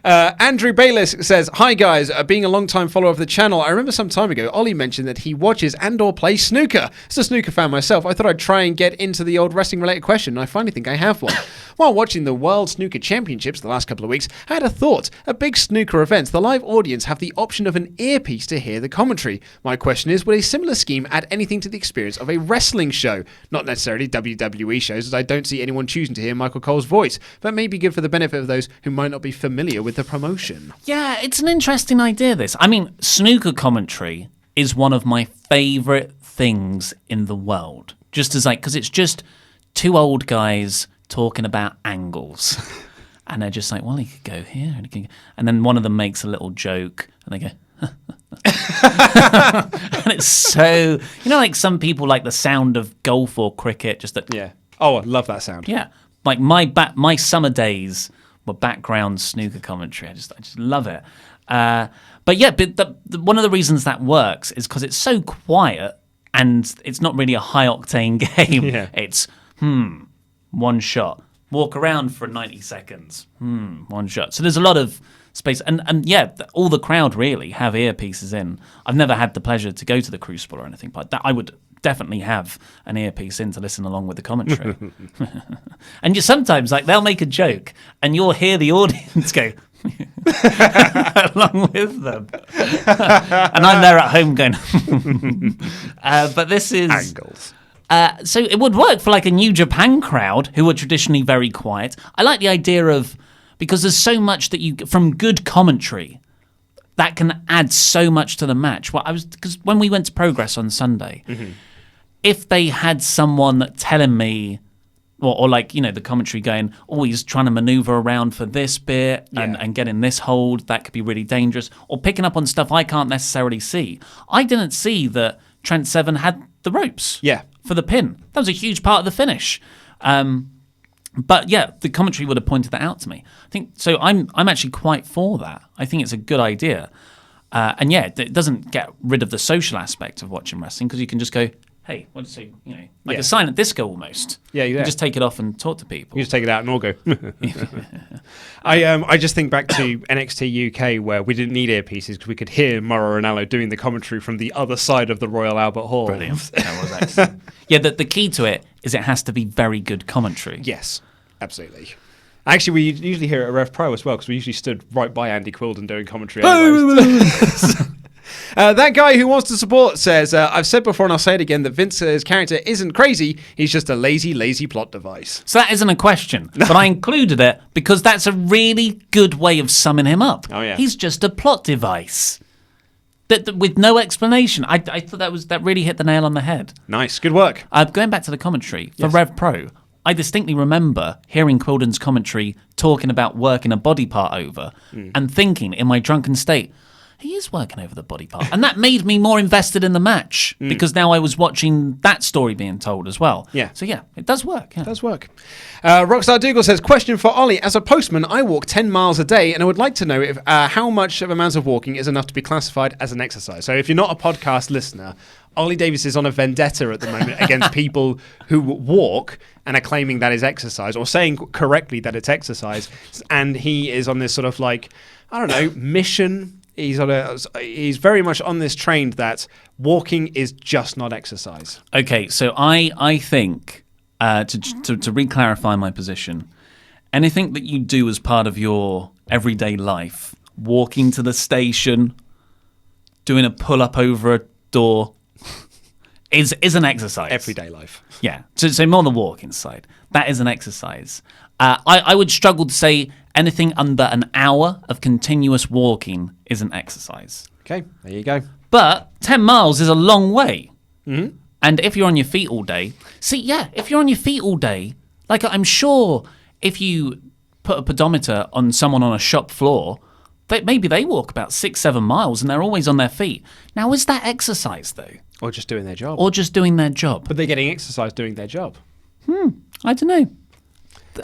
Andrew Bayliss says, hi guys, being a long-time follower of the channel, I remember some time ago Ollie mentioned that he watches and or plays snooker. As a snooker fan myself, I thought I'd try and get into the old wrestling related question, and I finally think I have one. While watching the World Snooker Championships the last couple of weeks, I had a thought. At big snooker events, the live audience have the option of an earpiece to hear the commentary. My question is, would a similar scheme add anything to the experience of a wrestling show? Not necessarily WWE shows, as I don't see anyone choosing to hear Michael Cole's voice, but maybe good for the benefit of those who might not be familiar with the promotion. Yeah, it's an interesting idea, this. I mean, snooker commentary is one of my favourite things in the world. Just as because it's just two old guys talking about angles. And they're just like, well, he could go here. And then one of them makes a little joke and they go, and it's so, like some people like the sound of golf or cricket. Just that. Yeah. Oh, I love that sound. Yeah. Like my summer days were background snooker commentary. I just love it. But yeah, one of the reasons that works is because it's so quiet and it's not really a high octane game. Yeah. It's, one shot. Walk around for 90 seconds. One shot. So there's a lot of space. And yeah, all the crowd really have earpieces in. I've never had the pleasure to go to the Crucible or anything, but I would definitely have an earpiece in to listen along with the commentary. And sometimes they'll make a joke and you'll hear the audience go along with them. And I'm there at home going, but this is... Angles. So it would work for a New Japan crowd who are traditionally very quiet. I like the idea of, because there's so much that from good commentary, that can add so much to the match. Well, because when we went to Progress on Sunday, if they had someone telling me, or the commentary going, oh, he's trying to maneuver around for this bit and getting this hold, that could be really dangerous, or picking up on stuff I can't necessarily see. I didn't see that Trent Seven had the ropes for the pin. That was a huge part of the finish. But yeah, the commentary would have pointed that out to me. I think so. I'm actually quite for that. I think it's a good idea. And yeah, it doesn't get rid of the social aspect of watching wrestling because you can just go, hey, what do you say? Like a silent disco almost. Yeah, you just take it off and talk to people. You just take it out and all go. I just think back to NXT UK where we didn't need earpieces because we could hear Mauro Ranallo doing the commentary from the other side of the Royal Albert Hall. Brilliant. That was excellent. Yeah, the key to it is it has to be very good commentary. Yes, absolutely. Actually, we usually hear it at Rev Pro as well because we usually stood right by Andy Quilden doing commentary. That guy who wants to support says, I've said before and I'll say it again that Vince's character isn't crazy. He's just a lazy plot device. So that isn't a question, but I included it because that's a really good way of summing him up. Oh, yeah. He's just a plot device that with no explanation. I thought that really hit the nail on the head. Nice. Good work. Going back to the commentary, for Rev Pro, I distinctly remember hearing Quilden's commentary talking about working a body part over and thinking in my drunken state, he is working over the body part. And that made me more invested in the match because now I was watching that story being told as well. Yeah. So yeah, it does work. Yeah. It does work. Rockstar Dougal says, question for Ollie. As a postman, I walk 10 miles a day and I would like to know if how much of amount of walking is enough to be classified as an exercise. So if you're not a podcast listener, Ollie Davis is on a vendetta at the moment against people who walk and are claiming that is exercise or saying correctly that it's exercise. And he is on this sort of mission. He's very much on this train that walking is just not exercise. Okay, so I think to re-clarify my position, anything that you do as part of your everyday life, walking to the station, doing a pull-up over a door, is an exercise. Everyday life. Yeah. So more the walking side. That is an exercise. I would struggle to say anything under an hour of continuous walking is an exercise. Okay, there you go. But 10 miles is a long way. Mm-hmm. And if you're on your feet all day... if you're on your feet all day, like I'm sure if you put a pedometer on someone on a shop floor, maybe they walk about 6-7 miles and they're always on their feet. Now, is that exercise, though? Or just doing their job. But they're getting exercise doing their job. I don't know.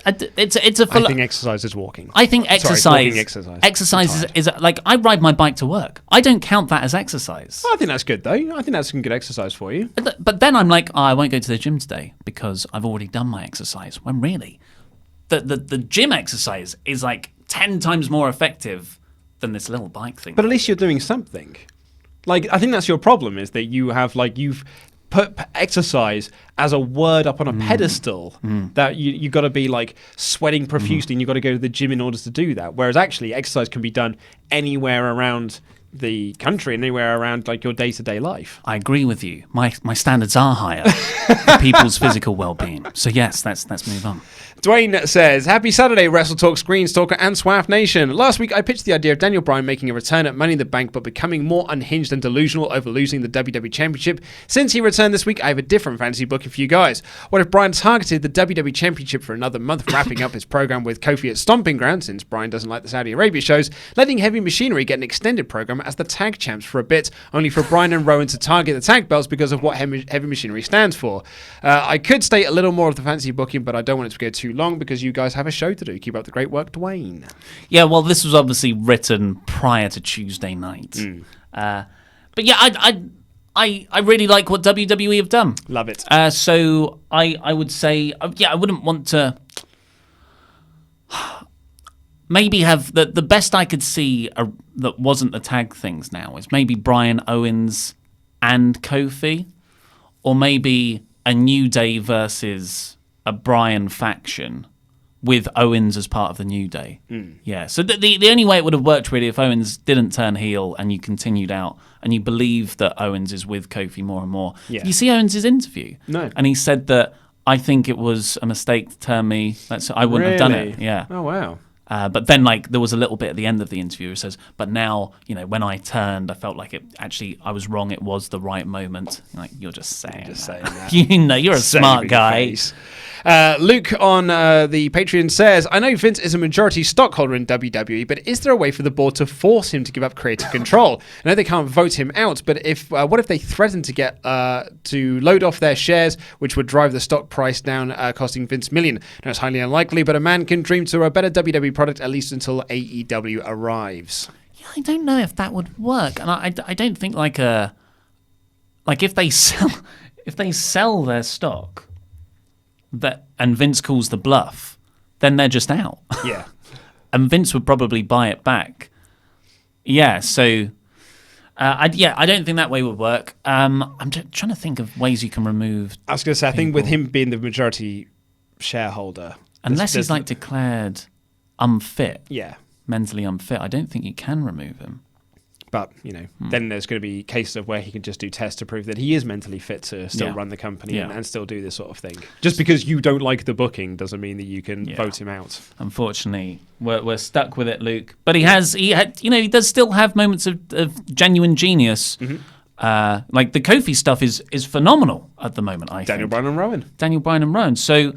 I think exercise is walking. I think exercise exercise is like I ride my bike to work. I don't count that as exercise. Well, I think that's good though. I think that's some good exercise for you. But then I'm like, I won't go to the gym today because I've already done my exercise. When really, the gym exercise is like 10 times more effective than this little bike thing. But at least you're doing something. Like I think that's your problem is that you've put exercise as a word up on a pedestal that you got to be like sweating profusely and you got to go to the gym in order to do that. Whereas actually exercise can be done anywhere around the country, anywhere around like your day-to-day life. I agree with you. My standards are higher for people's physical well-being. So yes, let's move on. Dwayne says, Happy Saturday, WrestleTalk, Screenstalker, and Swaff Nation. Last week, I pitched the idea of Daniel Bryan making a return at Money in the Bank, but becoming more unhinged and delusional over losing the WWE Championship. Since he returned this week, I have a different fantasy booking for you guys. What if Bryan targeted the WWE Championship for another month, wrapping up his program with Kofi at Stomping Ground, since Bryan doesn't like the Saudi Arabia shows, letting Heavy Machinery get an extended program as the tag champs for a bit, only for Bryan and Rowan to target the tag belts because of what Heavy Machinery stands for. I could state a little more of the fantasy booking, but I don't want it to go too long because you guys have a show to do. Keep up the great work, Dwayne. Yeah, well, this was obviously written prior to Tuesday night. But yeah, I really like what WWE have done. Love it. So I would say, I wouldn't want to maybe have the best I could see that wasn't the tag things now is maybe Bryan, Owens, and Kofi, or maybe a New Day versus a Bryan faction with Owens as part of the New Day. Yeah, so the only way it would have worked really if Owens didn't turn heel and you continued out and you believe that Owens is with Kofi more and more. Yeah. You see Owens' interview? No. And he said that, I think it was a mistake to turn me. I wouldn't have done it. Yeah. Oh, wow. But then, like, there was a little bit at the end of the interview where it says, but now, when I turned, I felt like I was wrong. It was the right moment. Like, you're just saying that. You're a smart guy. Luke on the Patreon says, I know Vince is a majority stockholder in WWE, but is there a way for the board to force him to give up creative control? I know they can't vote him out, but what if they threaten to get to load off their shares, which would drive the stock price down, costing Vince million? Now, it's highly unlikely, but a man can dream to a better WWE product at least until AEW arrives. Yeah, I don't know if that would work, and I don't think if they sell their stock. And Vince calls the bluff, then they're just out. Yeah. And Vince would probably buy it back. Yeah, so I don't think that way would work. I'm trying to think of ways you can remove. I was going to say, I think with him being the majority shareholder, unless he's like declared unfit, mentally unfit, I don't think you can remove him. But, then there's going to be cases of where he can just do tests to prove that he is mentally fit to still run the company and still do this sort of thing. Just because you don't like the booking doesn't mean that you can vote him out. Unfortunately, we're stuck with it, Luke. But he does still have moments of genuine genius. Mm-hmm. Like the Kofi stuff is phenomenal at the moment, I think. Daniel Bryan and Rowan. So,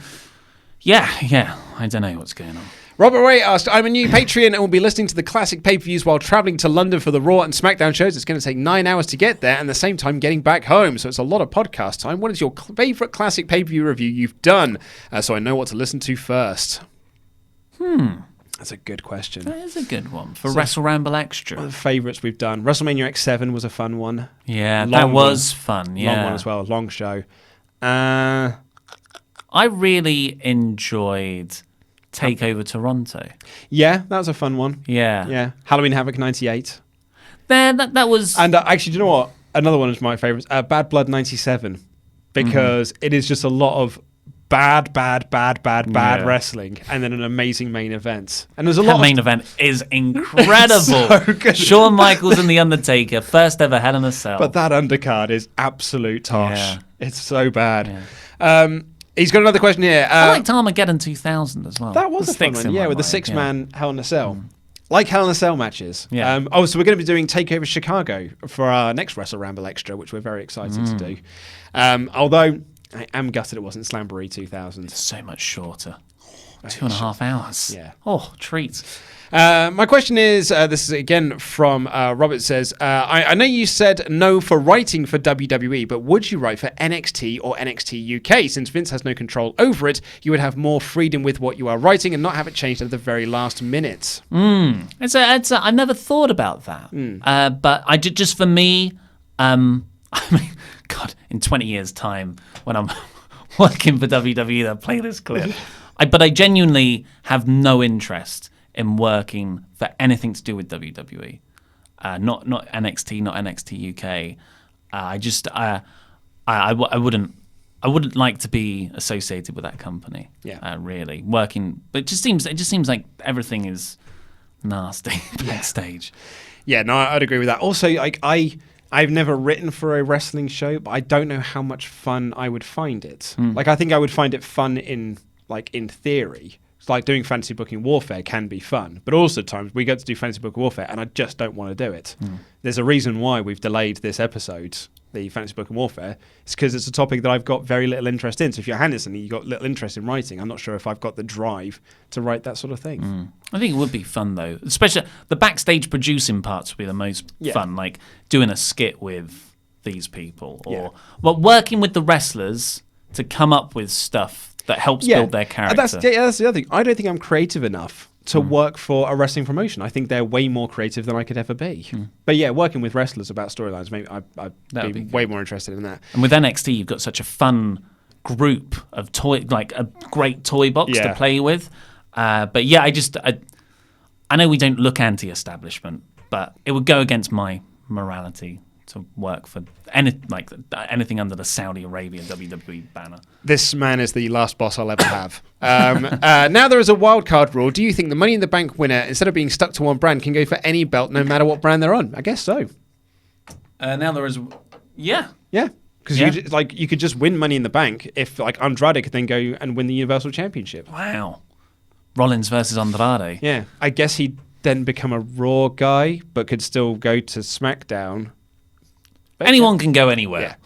yeah, I don't know what's going on. Robert Ray asked, I'm a new Patreon and will be listening to the classic pay-per-views while travelling to London for the Raw and SmackDown shows. It's going to take 9 hours to get there and at the same time getting back home. So it's a lot of podcast time. What is your favourite classic pay-per-view review you've done? So I know what to listen to first. That's a good question. That is a good one. For WrestleRamble Extra. One of the favourites we've done. WrestleMania X7 was a fun one. Yeah, that was fun. Yeah. Long one as well. Long show. I really enjoyed Takeover Toronto. Yeah, that was a fun one. Yeah. Halloween Havoc 98. That was... And actually, do you know what? Another one of my favourites. Bad Blood 97. Because it is just a lot of bad Yeah. wrestling, and then an amazing main event. And there's a That lot main of event is incredible. So good. Shawn Michaels and The Undertaker, first ever Hell in a Cell. but that undercard is absolute tosh. Yeah. It's so bad. He's got another question here. I liked Armageddon 2000 as well. That was The a fun sticks one, in yeah, my with the mind, six-man Hell in a Cell. Like Hell in a Cell matches. Yeah. So we're going to be doing TakeOver Chicago for our next WrestleRamble Extra, which we're very excited to do. Although I am gutted it wasn't Slamboree 2000. So much shorter. 2.5 hours. Yeah. Oh, treat. My question is, this is again from Robert says, I know you said no for writing for WWE, but would you write for NXT or NXT UK? Since Vince has no control over it, you would have more freedom with what you are writing and not have it changed at the very last minute. I never thought about that. But I did, just for me, I mean, God, in 20 years' time, when I'm working for WWE, they'll play this clip. But I genuinely have no interest in working for anything to do with WWE. Not NXT, not NXT UK. I wouldn't like to be associated with that company. Yeah. Really working, but it just seems like everything is nasty backstage. Yeah, no, I'd agree with that. Also, like I've never written for a wrestling show, but I don't know how much fun I would find it. Like, I think I would find it fun in theory. It's like doing Fantasy Booking Warfare can be fun, but also times we get to do Fantasy Booking Warfare and I just don't want to do it. There's a reason why we've delayed this episode, the Fantasy Booking Warfare. It's because it's a topic that I've got very little interest in. So if you're Henderson and you've got little interest in writing, I'm not sure if I've got the drive to write that sort of thing. I think it would be fun though, especially the backstage producing parts would be the most fun, like doing a skit with these people, or working with the wrestlers to come up with stuff that helps build their character. That's the other thing. I don't think I'm creative enough to work for a wrestling promotion. I think they're way more creative than I could ever be. But yeah, working with wrestlers about storylines, maybe I'd be way more interested in that. And with NXT, you've got such a fun group of like a great toy box to play with. But yeah, I know we don't look anti-establishment, but it would go against my morality to work for anything under the Saudi Arabia WWE banner. This man is the last boss I'll ever have. Now there is a wildcard rule. Do you think the Money in the Bank winner, instead of being stuck to one brand, can go for any belt no matter what brand they're on? I guess so. Now there is... Yeah. Yeah. Because you could just win Money in the Bank if like Andrade could then go and win the Universal Championship. Wow. Rollins versus Andrade. Yeah. I guess he'd then become a Raw guy, but could still go to SmackDown. Anyone can go anywhere.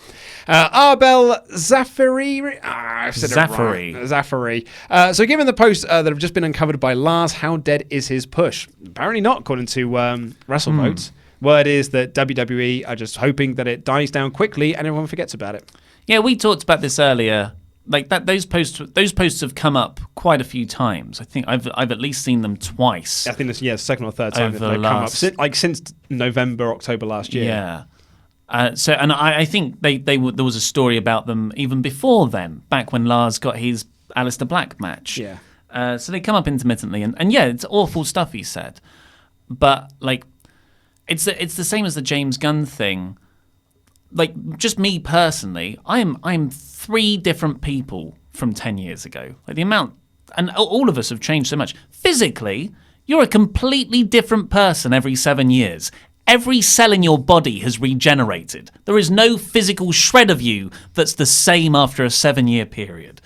Yeah. Arbel Zafari. I've said Zafari. it wrong. Zafari. So given the posts that have just been uncovered by Lars, how dead is his push? Apparently not, according to WrestleVotes. Word is that WWE are just hoping that it dies down quickly and everyone forgets about it. Yeah, we talked about this earlier. Like that, those posts have come up quite a few times. I think I've at least seen them twice. I think this second or third time that Over they've come up last- since November, October last year. Yeah. I think there was a story about them even before then, back when Lars got his Aleister Black match. Yeah. So they come up intermittently, and yeah, it's awful stuff he said, but like, it's the same as the James Gunn thing. Like, just me personally, I'm 3 different people from 10 years ago. Like the amount, and all of us have changed so much. Physically, you're a completely different person every 7 years. Every cell in your body has regenerated. There is no physical shred of you that's the same after a 7-year period.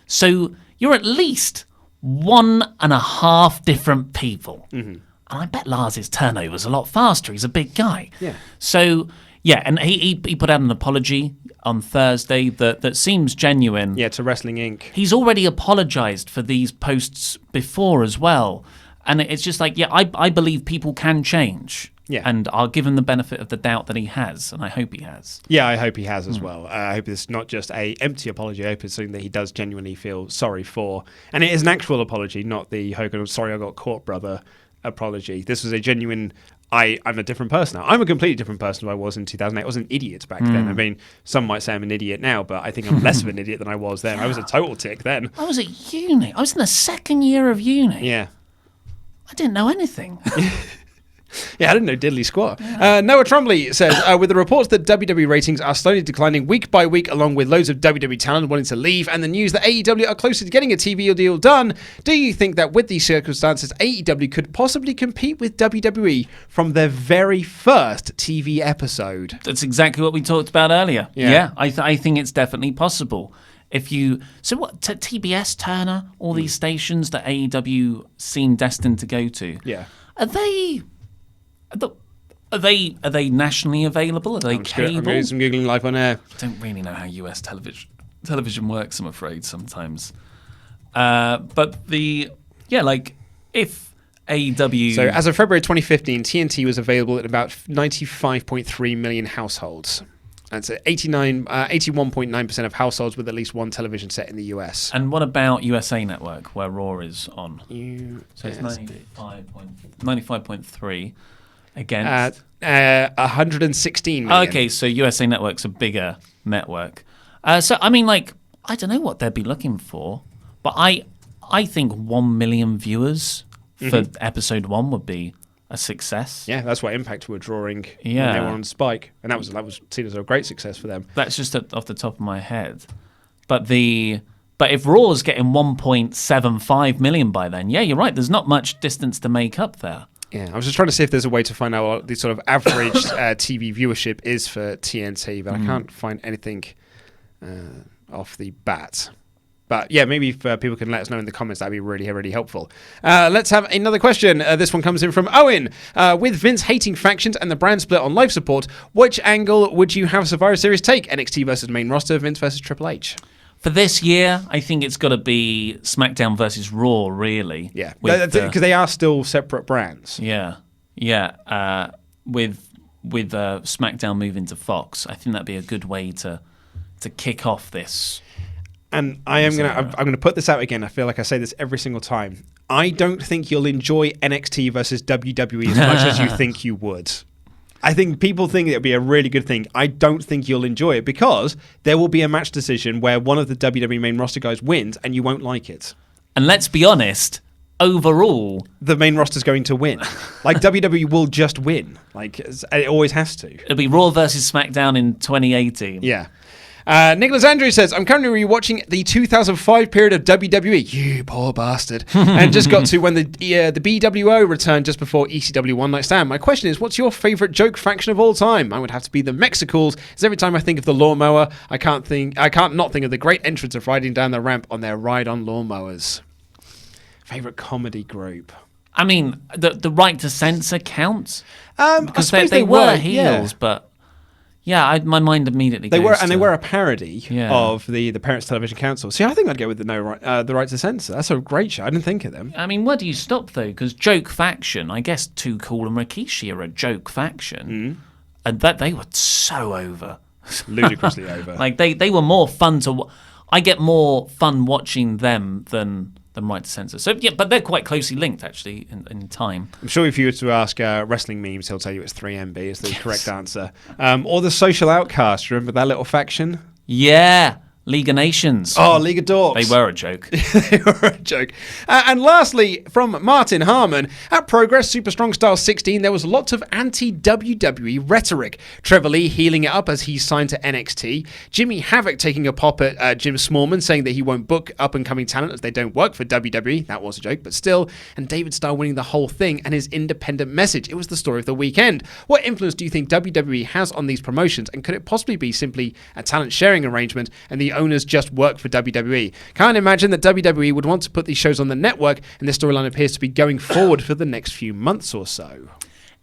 So you're at least 1.5 different people. And I bet Lars's turnover's a lot faster. He's a big guy. Yeah. So, yeah, and he put out an apology on Thursday that seems genuine. Yeah, to Wrestling Inc. He's already apologized for these posts before as well. And it's just like, yeah, I believe people can change. Yeah. And I'll give him the benefit of the doubt that he has, and I hope he has. Yeah, I hope he has as well. I hope it's not just a empty apology. I hope it's something that he does genuinely feel sorry for. And it is an actual apology, not the Hogan, sorry I got caught, brother apology. This was a genuine, I'm a different person now. I'm a completely different person than I was in 2008. I was an idiot back then. I mean, some might say I'm an idiot now, but I think I'm less of an idiot than I was then. I was a total tick then. I was at uni. I was in the 2nd year of uni. Yeah. I didn't know anything. Yeah, I didn't know diddly squat. Noah Trombley says, with the reports that WWE ratings are slowly declining week by week, along with loads of WWE talent wanting to leave, and the news that AEW are closer to getting a TV deal done, do you think that with these circumstances, AEW could possibly compete with WWE from their very first TV episode? That's exactly what we talked about earlier. Yeah. I think it's definitely possible. TBS, Turner, all these stations that AEW seem destined to go to. Yeah. Are they nationally available? Are they cable? I'm doing some Googling live on air. I don't really know how US television works, I'm afraid, sometimes. If AEW... So as of February 2015, TNT was available in about 95.3 million households. That's 81.9% of households with at least one television set in the US. And what about USA Network, where Raw is on? So it's 95.3 against... 116 million. Okay, so USA Network's a bigger network. I don't know what they'd be looking for, but I think 1 million viewers for episode 1 would be a success. Yeah, that's what Impact were drawing when Yeah. they were on Spike, and that was seen as a great success for them. That's just off the top of my head. But if Raw's getting 1.75 million by then, yeah, you're right. There's not much distance to make up there. Yeah, I was just trying to see if there's a way to find out what the sort of average TV viewership is for TNT, but I can't find anything off the bat. But yeah, maybe if people can let us know in the comments, that'd be really, really helpful. Let's have another question. This one comes in from Owen. With Vince hating factions and the brand split on life support, which angle would you have Survivor Series take? NXT versus main roster, Vince versus Triple H? For this year, I think it's got to be SmackDown versus Raw, really. Yeah, because they are still separate brands. Yeah. With SmackDown moving to Fox, I think that'd be a good way to kick off this. And I'm gonna put this out again. I feel like I say this every single time. I don't think you'll enjoy NXT versus WWE as much as you think you would. I think people think it'll be a really good thing. I don't think you'll enjoy it because there will be a match decision where one of the WWE main roster guys wins and you won't like it. And let's be honest, overall, the main roster's going to win. Like WWE will just win. Like it always has to. It'll be Raw versus SmackDown in 2018. Yeah. Nicholas Andrews says, I'm currently rewatching the 2005 period of WWE. You poor bastard. And just got to when the BWO returned just before ECW One Night Stand. My question is, what's your favourite joke faction of all time? Mine would have to be the Mexicals, as every time I think of the lawnmower, I can't not think of the great entrance of riding down the ramp on their ride on lawnmowers. Favourite comedy group? I mean, the Right to Censor counts? Because I suppose they were heels, yeah. but... Yeah, my mind immediately they goes were a parody of the Parents Television Council. See, I think I'd go with the Right to Censor. That's a great show. I didn't think of them. I mean, where do you stop though? Because joke faction, I guess Too Cool and Rikishi are a joke faction, and that they were so over, ludicrously over. Like they were more fun to. I get more fun watching them than Right to Censor. So yeah, but they're quite closely linked actually in time. I'm sure if you were to ask wrestling memes, he'll tell you it's 3MB is the correct answer. Or the Social Outcast. Remember that little faction? Yeah. League of Nations. Oh, League of Dorks. They were a joke. They were a joke. And lastly, from Martin Harmon, at Progress Super Strong Style 16, there was lots of anti-WWE rhetoric. Trevor Lee healing it up as he's signed to NXT. Jimmy Havoc taking a pop at Jim Smallman, saying that he won't book up-and-coming talent as they don't work for WWE. That was a joke, but still. And David Starr winning the whole thing and his independent message. It was the story of the weekend. What influence do you think WWE has on these promotions? And could it possibly be simply a talent sharing arrangement and the owners just work for WWE? Can't imagine that WWE would want to put these shows on the network, and this storyline appears to be going forward for the next few months or so.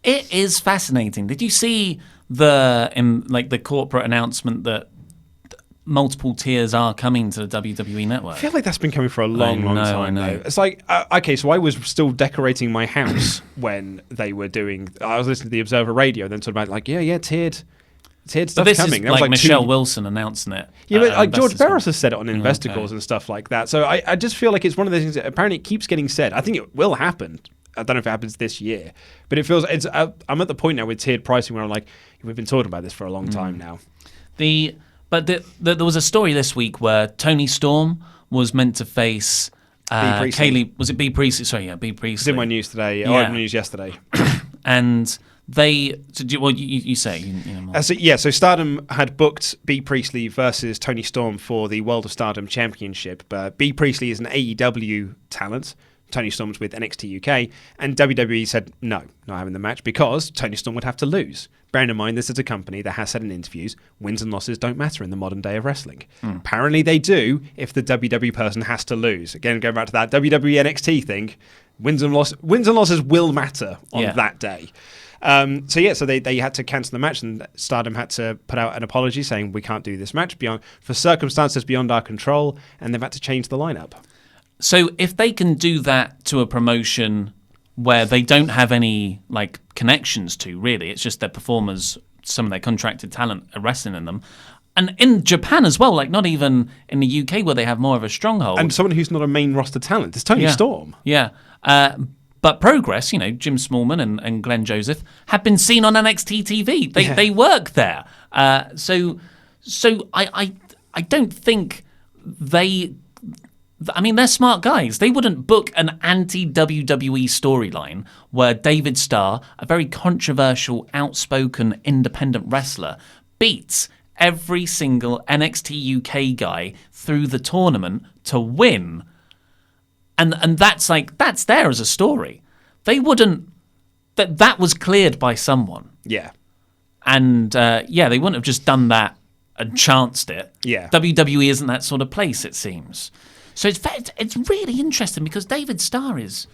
It is fascinating. Did you see the corporate announcement that multiple tiers are coming to the WWE network? I feel like that's been coming for a long time though. It's like, okay, so I was still decorating my house when they were doing, I was listening to the Observer Radio, then talking about like, tiered stuff this coming. Is like Michelle Wilson announcing it. Yeah, but like George Barros has said it on Investor Calls and stuff like that. So I just feel like it's one of those things that apparently keeps getting said. I think it will happen. I don't know if it happens this year, but it feels I'm at the point now with tiered pricing where I'm like, we've been talking about this for a long time now. There was a story this week where Tony Storm was meant to face Kaylee. Was it B Priestley? Sorry, yeah, B Priestley. It's in my news today. Yeah. Or in the news yesterday. and you say. You know more. So Stardom had booked B. Priestley versus Tony Storm for the World of Stardom Championship. But B. Priestley is an AEW talent. Tony Storm's with NXT UK, and WWE said no, not having the match because Tony Storm would have to lose. Bearing in mind this is a company that has said in interviews wins and losses don't matter in the modern day of wrestling. Apparently they do if the WWE person has to lose. Again, going back to that WWE NXT thing, wins and losses will matter on that day. So they had to cancel the match, and Stardom had to put out an apology saying we can't do this match for circumstances beyond our control, and they've had to change the lineup. So if they can do that to a promotion where they don't have any like connections to, really, it's just their performers, some of their contracted talent are wrestling in them. And in Japan as well, like not even in the UK where they have more of a stronghold. And someone who's not a main roster talent. It's Tony Storm. Yeah. But Progress, Jim Smallman and Glenn Joseph, have been seen on NXT TV. They work there. So I don't think they... I mean, they're smart guys. They wouldn't book an anti-WWE storyline where David Starr, a very controversial, outspoken, independent wrestler, beats every single NXT UK guy through the tournament to win. And that's there as a story. They wouldn't... That was cleared by someone. Yeah. And, they wouldn't have just done that and chanced it. Yeah. WWE isn't that sort of place, it seems. So it's really interesting because David Starr is,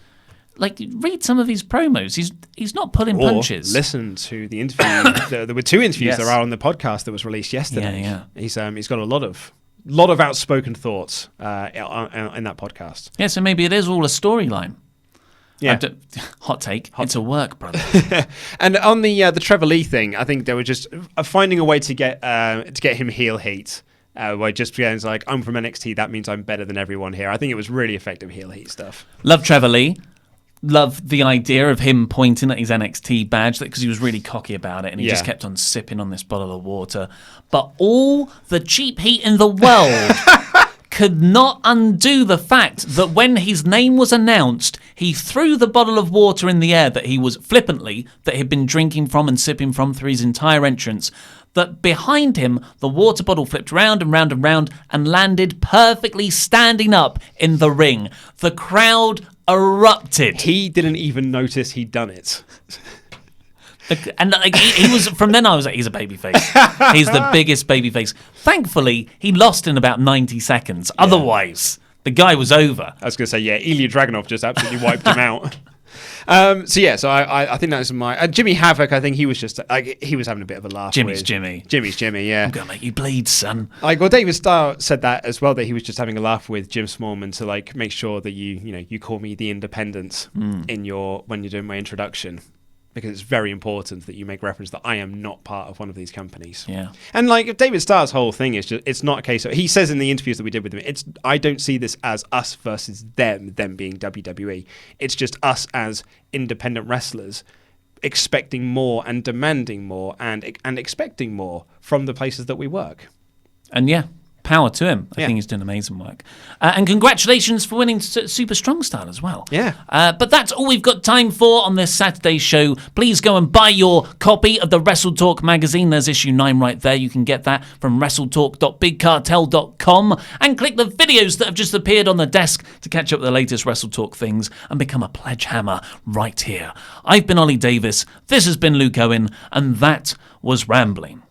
like, read some of his promos. He's not pulling punches. Listen to the interview. There were 2 interviews that are on the podcast that was released yesterday. Yeah. He's got a lot of outspoken thoughts in that podcast. Yeah, so maybe it is all a storyline. Yeah. Hot take. It's a work, brother. And on the Trevor Lee thing, I think they were just finding a way to get him heel heat. Where just being like, I'm from NXT, that means I'm better than everyone here. I think it was really effective heel heat stuff. Love Trevor Lee. Love the idea of him pointing at his NXT badge because he was really cocky about it and he just kept on sipping on this bottle of water. But all the cheap heat in the world could not undo the fact that when his name was announced, he threw the bottle of water in the air that he was flippantly, that he'd been drinking from and sipping from through his entire entrance. That behind him, the water bottle flipped round and round and round and landed perfectly standing up in the ring. The crowd erupted. He didn't even notice he'd done it. And like, he was, from then I was like, he's a babyface. He's the biggest babyface. Thankfully, he lost in about 90 seconds. Yeah. Otherwise, the guy was over. I was going to say, Ilya Dragunov just absolutely wiped him out. So I think that's my Jimmy Havoc. I think he was just he was having a bit of a laugh. Jimmy's Jimmy. Yeah, I'm gonna make you bleed, son. David Starr said that as well, that he was just having a laugh with Jim Smallman to make sure that you call me the Independent when you're doing my introduction. Because it's very important that you make reference that I am not part of one of these companies. Yeah. And David Starr's whole thing is just, it's not a case of, he says in the interviews that we did with him, I don't see this as us versus them being WWE. It's just us as independent wrestlers expecting more and demanding more and expecting more from the places that we work. And power to him. I think he's doing amazing work. And congratulations for winning Super Strong Style as well. Yeah. But that's all we've got time for on this Saturday show. Please go and buy your copy of the WrestleTalk magazine. There's issue 9 right there. You can get that from WrestleTalk.bigcartel.com and click the videos that have just appeared on the desk to catch up with the latest WrestleTalk things and become a pledge hammer right here. I've been Oli Davis. This has been Luke Owen, and that was Rambling.